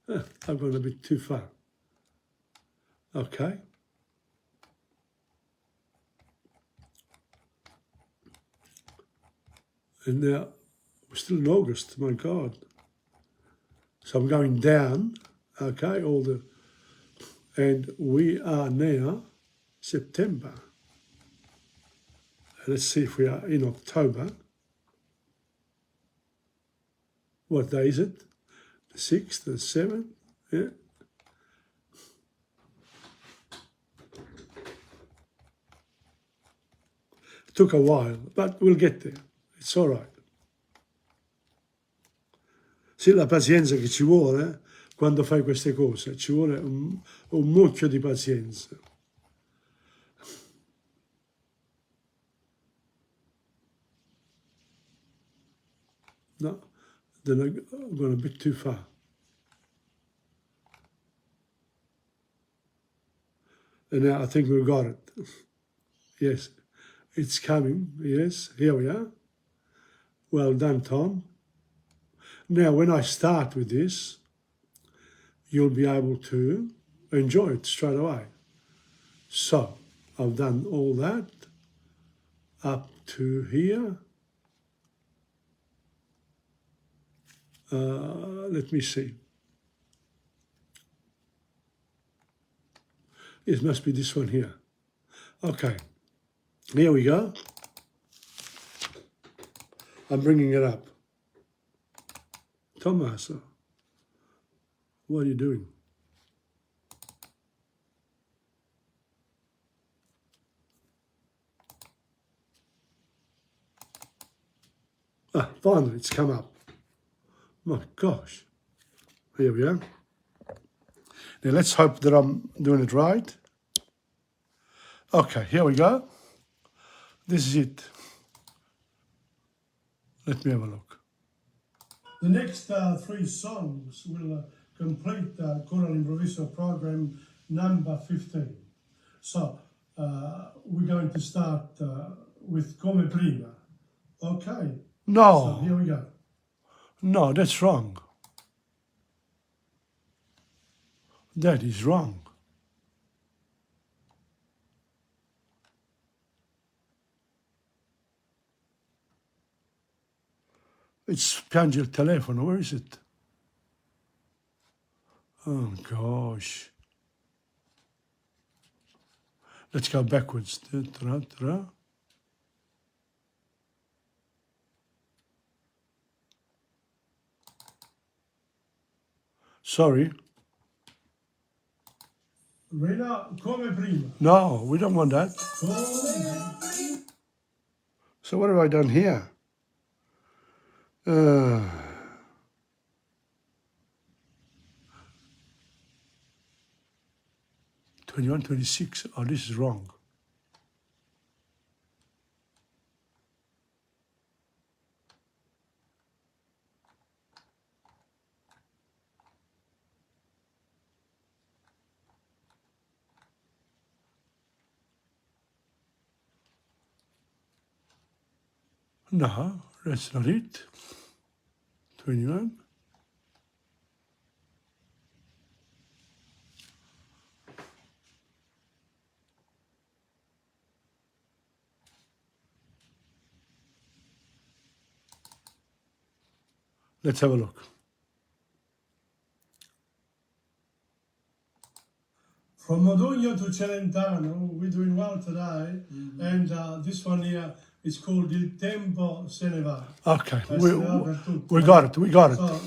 I've gone a bit too far. Okay. And now we're still in August, my God. So I'm going down, okay, and we are now September. Let's see if we are in October. What day is it? The 6th, the 7th, yeah. Took a while, but we'll get there. It's all right. Sì, la pazienza che ci vuole quando fai queste cose, ci vuole un mucchio di pazienza. No, then I'm going a bit too far. And now I think we've got it. Yes, it's coming. Yes, here we are. Well done, Tom. Now, when I start with this, you'll be able to enjoy it straight away. So, I've done all that up to here. Let me see. It must be this one here. Okay, here we go. I'm bringing it up. Tommaso, what are you doing? Ah, finally, it's come up. My gosh. Here we are. Now let's hope that I'm doing it right. Okay, here we go. This is it. Let me have a look. The next 3 songs will complete Coro All'Improvviso program number 15. So, we're going to start with Come Prima. Okay? No. So, here we go. No, that's wrong. That is wrong. It's Piange il telefono. Where is it? Oh, gosh. Let's go backwards. Sorry. Rena, come prima. No, we don't want that. So what have I done here? 21, 26. Oh, this is wrong. No, that's not it. 21. Let's have a look. From Modugno to Celentano, we're doing well today, and this one here is called Il Tempo Se Ne Va. Okay, we got it, we got it. So,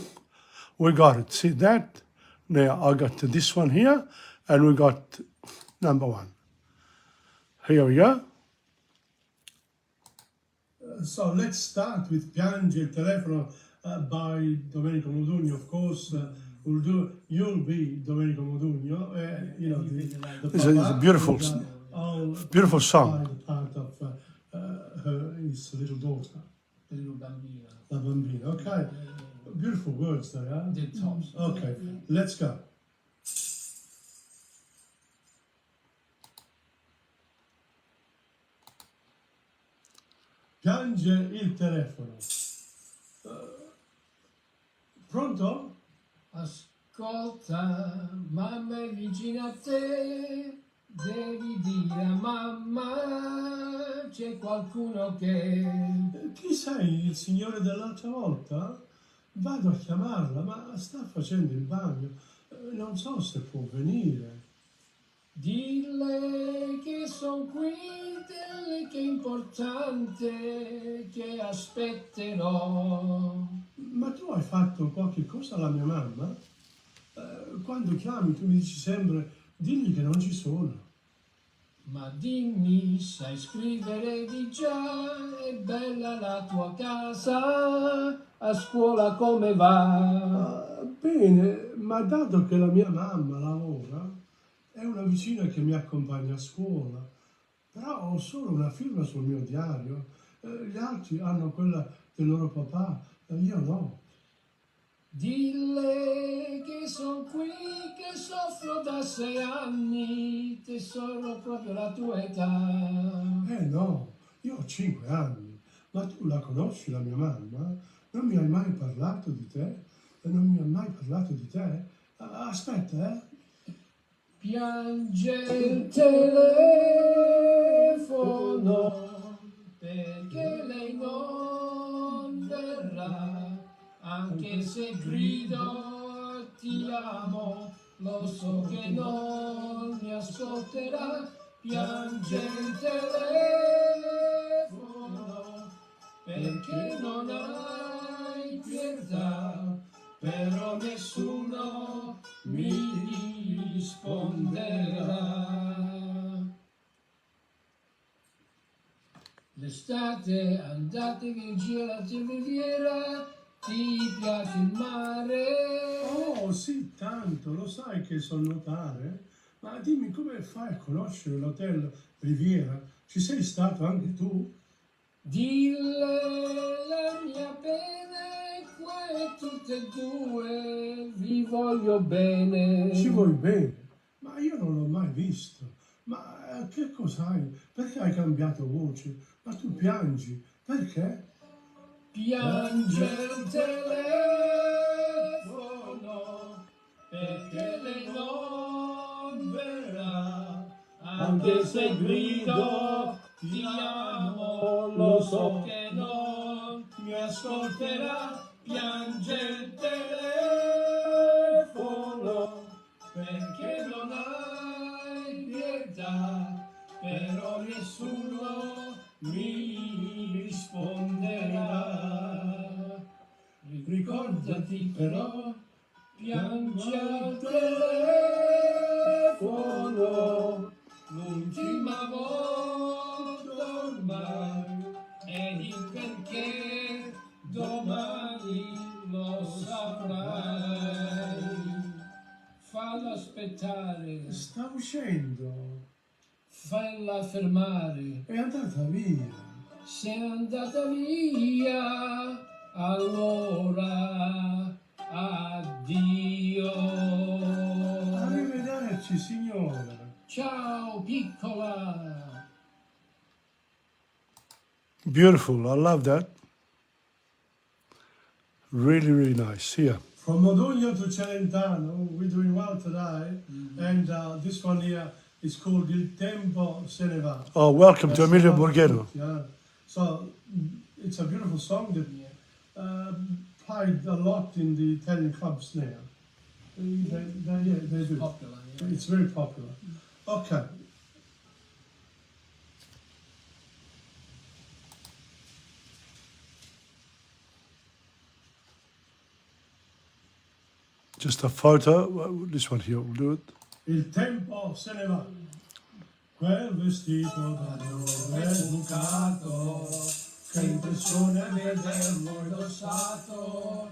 we got it. See that? Now I got this one here, and we got number 1. Here we go. So let's start with Piange il telefono by Domenico Modugno, of course. We'll do You'll Be Domenico Modugno. You know, this is a beautiful, beautiful song. The part of his little daughter. La Bambina. Okay. Beautiful words there, huh? The tops. Okay, let's go. Piange il telefono. Pronto? Ascolta, mamma è vicina a te, devi dire a mamma, c'è qualcuno che... Chi sei, il signore dell'altra volta? Vado a chiamarla, ma sta facendo il bagno. Non so se può venire. Dille che son qui, dille che è importante, che aspetterò. Ma tu hai fatto qualche cosa alla mia mamma? Quando chiami tu mi dici sempre, digli che non ci sono. Ma dimmi, sai scrivere di già? È bella la tua casa? A scuola come va? Bene, ma dato che la mia mamma lavora, è una vicina che mi accompagna a scuola, però ho solo una firma sul mio diario, gli altri hanno quella del loro papà, io no. Dille che son qui, che soffro da 6 anni, tesoro proprio la tua età. No, io ho 5 anni, ma tu la conosci la mia mamma? Non mi hai mai parlato di te? Non mi ha mai parlato di te? Aspetta, Piange il telefono perché lei non verrà, anche se grido ti amo, lo so che non mi ascolterà. Piange il telefono perché non hai pietà, però nessuno mi risponderà. L'estate andatevi in giro alla Riviera, ti piace il mare? Oh sì, tanto, lo sai che so nuotare? Ma dimmi come fai a conoscere l'hotel Riviera? Ci sei stato anche tu? Dille la mia pena è qua e tutte e due vi voglio bene. Ci vuoi bene? Ma io non l'ho mai visto. Ma che cos'hai? Perché hai cambiato voce? Ma tu piangi. Perché? Piange il telefono perché lei non verrà, anche se grido ti amo, lo so che non mi ascolterà. Piange il telefono perché non hai pietà, però nessuno mi risponderà. Ricordati però, piange al telefono, l'ultima volta ormai, ed il perché domani lo saprai. Fallo aspettare, Sta uscendo. falla fermare. È andata via. Se è andata via, allora addio. Arrivederci, signora. Ciao piccola. Beautiful. I love that. Really, really nice. Yeah. From Modugno to Celentano, we're doing well today. And this one here is called Il Tempo Se Ne Va. Oh, welcome to Emilio Borghero. Yeah. So it's a beautiful song that played a lot in the Italian clubs now. They do. Popular, yeah. It's very popular. Okay. Just a photo. This one here will do it. Il tempo se ne va. Quel vestito da dove è bucato, che impressione vederlo indossato.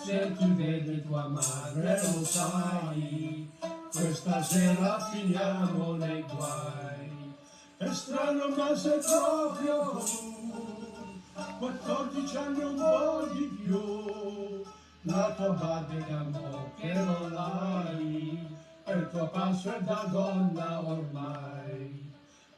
Se ti vede tua madre lo sai, Questa sera finiamo nei guai. È strano ma sei proprio tu, 14 anni un po' di più. La tua barba un po' che non l'hai, e il tuo passo è da donna ormai.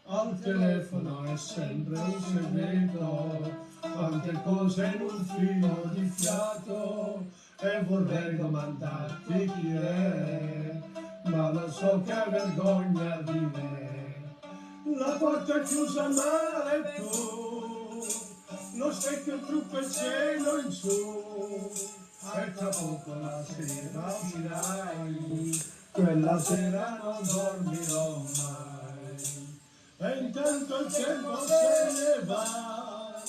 Al telefono è sempre un segreto, quante cose in un filo di fiato, e vorrei domandarti chi è, ma lo so che hai vergogna di me. La porta è chiusa male tu, lo specchio il trucco e il cielo in su, e tra poco la sera uscirai, quella sera non dormirò mai. E intanto il tempo se ne va,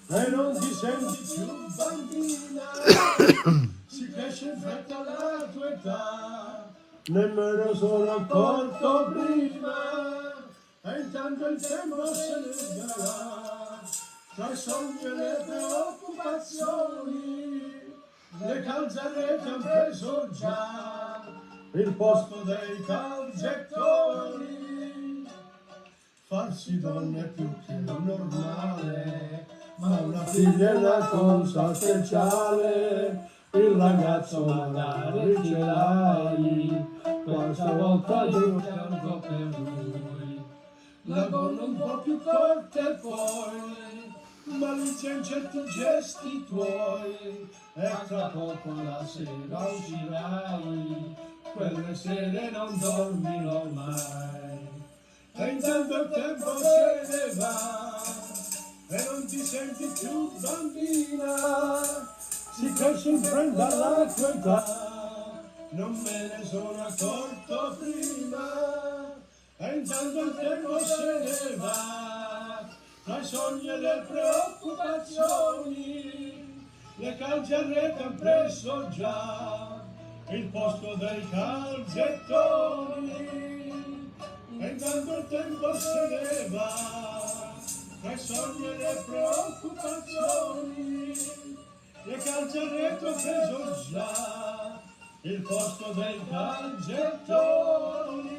e non ti senti più bambina, si cresce in fretta la tua età, nemmeno sono accorto prima, e e intanto il tempo se ne va, tra i sogni e le preoccupazioni, le calzarete han preso già il posto dei calzettoni. Farsi donna è più che normale, ma una figlia è una cosa speciale. Il ragazzo magari ce l'hai, questa volta io piango per lui. La gonna un po' più corta e poi malizia in certi gesti tuoi, e tra poco la sera uscirai, quelle sere non dormirò mai. E intanto il tempo se ne va e non ti senti più bambina, si cresce in fretta alla tua età, non me ne sono accorto prima. E intanto il tempo se ne va, tra i sogni e le preoccupazioni, le calzarrete han preso già il posto dei calzettoni. E intanto il tempo se ne va, tra i sogni e le preoccupazioni, le calzarrete han preso già il posto dei calzettoni.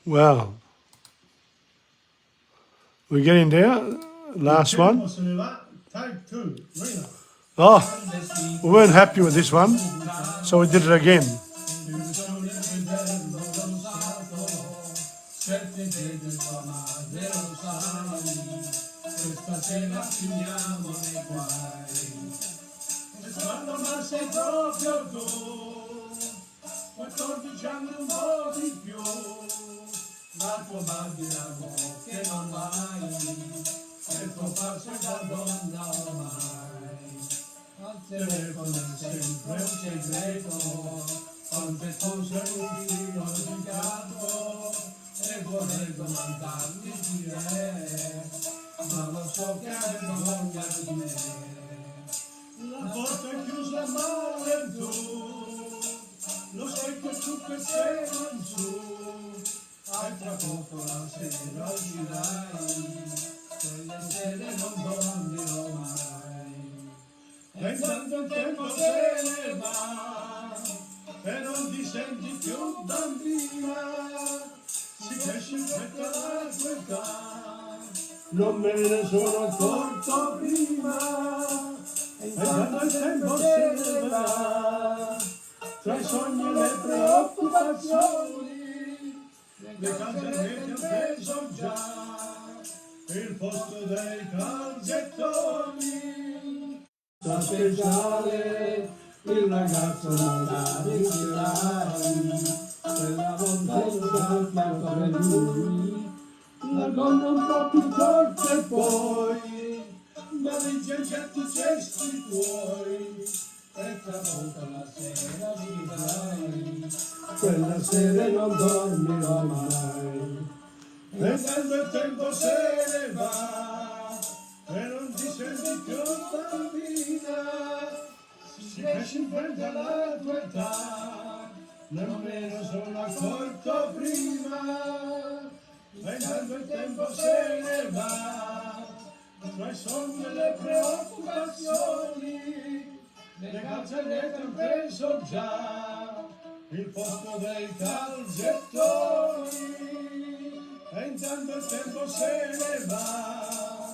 Wow. We're getting there. Last one. Se ne va, type 2, Rina. Oh, we weren't happy with this one, so we did it again. Questa sera finiamo nei guai. Quando ma sei proprio tu, 14 anni un po' di più, la tua bambina che non mai, e tuo farsi da donna ormai. Al telefono è sempre un segreto, quante cose un filo di gatto, e vorrei domandarmi chi è, ma lo so che hai vergogna di me. La porta è chiusa male tu, lo specchio su che sei in su, e tra poco la sera uscirai, quelle sere non dormirò mai. E intanto il tempo se ne va, e non ti senti più bambina, si cresce in fretta la tua età, non me ne sono accorto prima. E intanto il tempo se ne va, tra i sogni e le preoccupazioni, le calzarrete han preso già il posto dei calzettoni. Da speciale il ragazzo non la riuscirai, quella volta io pianto per lui. La gonna un po' più corta e poi malizia in certi gesti tuoi, e tra poco la sera vivrai, quella sera non dormirò mai. E quando il tempo se ne va e non ti senti più bambina, si cresce in fretta alla tua età, nemmeno sono accorto prima. E intanto il tempo se ne va, tra i sogni e le preoccupazioni, le calzarrete han preso già il posto dei calzettoni. E intanto il tempo se ne va,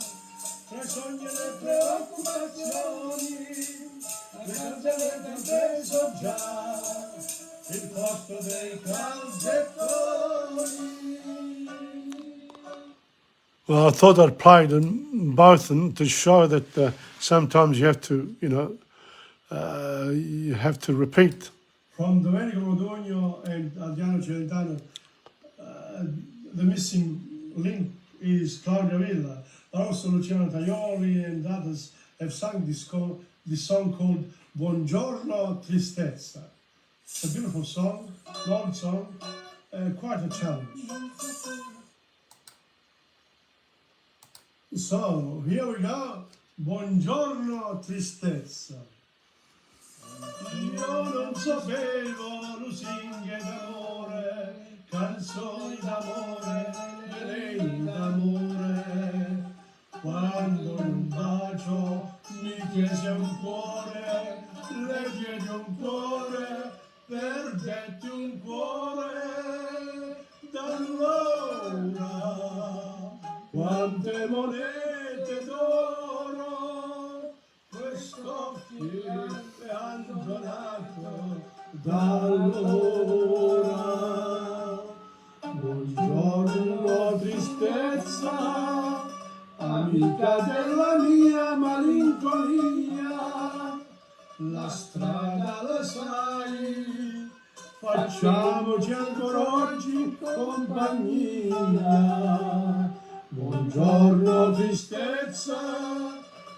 tra i sogni e le preoccupazioni, le calzarrete han preso già il posto dei calzettoni. Well, I thought I'd play them both to show that sometimes you have to, you have to repeat. From Domenico Modugno and Adriano Celentano, the missing link is Claudia Villa. Also Luciano Tajoli and others have sung this song called Buongiorno Tristezza. It's a beautiful song, long song, quite a challenge. So, here we go. Buongiorno Tristezza. Io non sapevo lusinghe d'amore, canzoni d'amore, lei d'amore. Quando in un bacio mi chiese un cuore, le diedi un cuore, perdetti un cuore. Da allora quante monete d'oro quest'occhi le han donato da allora. Buongiorno tristezza, amica della mia malinconia, la strada la sai, facciamoci ancora oggi compagnia. Buongiorno tristezza,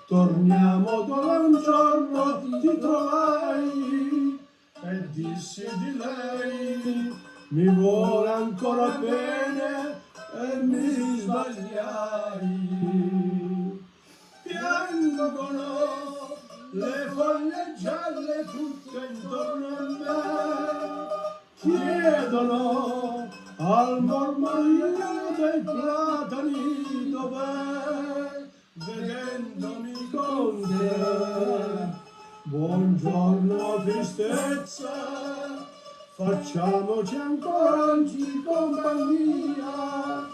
torniamo dove un giorno ti trovai e dissi di lei mi vuole ancora bene e mi sbagliai. Piangono le foglie gialle tutte intorno a me, chiedono al mormorio dei platani dov'è, vedendomi con te. Buongiorno tristezza, facciamoci ancora oggi compagnia,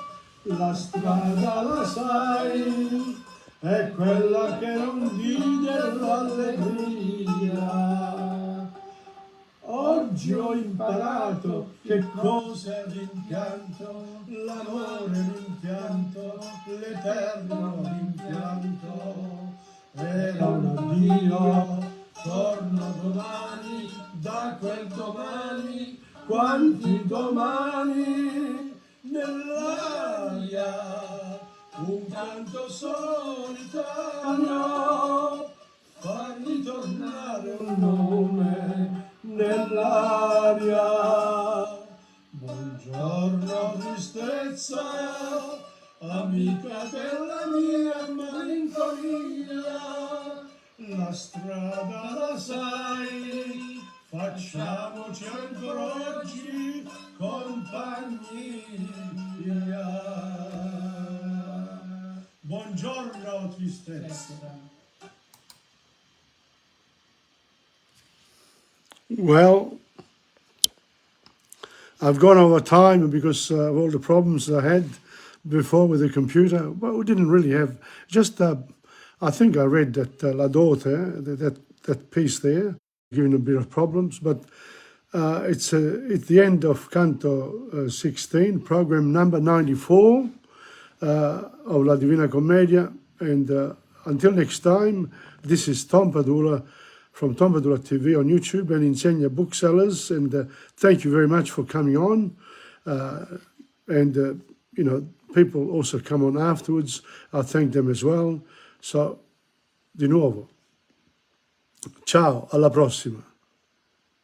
la strada la sai, è quella che non vide l'allegria. Oggi ho imparato che cos'è l'impianto, l'amore l'impianto, l'eterno rimpianto. Era un addio, torno domani, da quel domani, quanti domani nell'aria, un canto solitario, fa ritornare un nome nell'aria. Buongiorno tristezza, amica della mia malinconia, la strada la sai, facciamoci ancora oggi compagnia. Buongiorno tristezza. Well, I've gone over time because of all the problems I had before with the computer. Well, we didn't really have, just, I think I read that La Daughter, that piece there, given a bit of problems, but it's at the end of Canto 16, program number 94 of La Divina Commedia. And until next time, this is Tom Padula from TomPadulaTV on YouTube and Insegna Booksellers. And thank you very much for coming on. You know, people also come on afterwards. I thank them as well. So, di nuovo, ciao, alla prossima.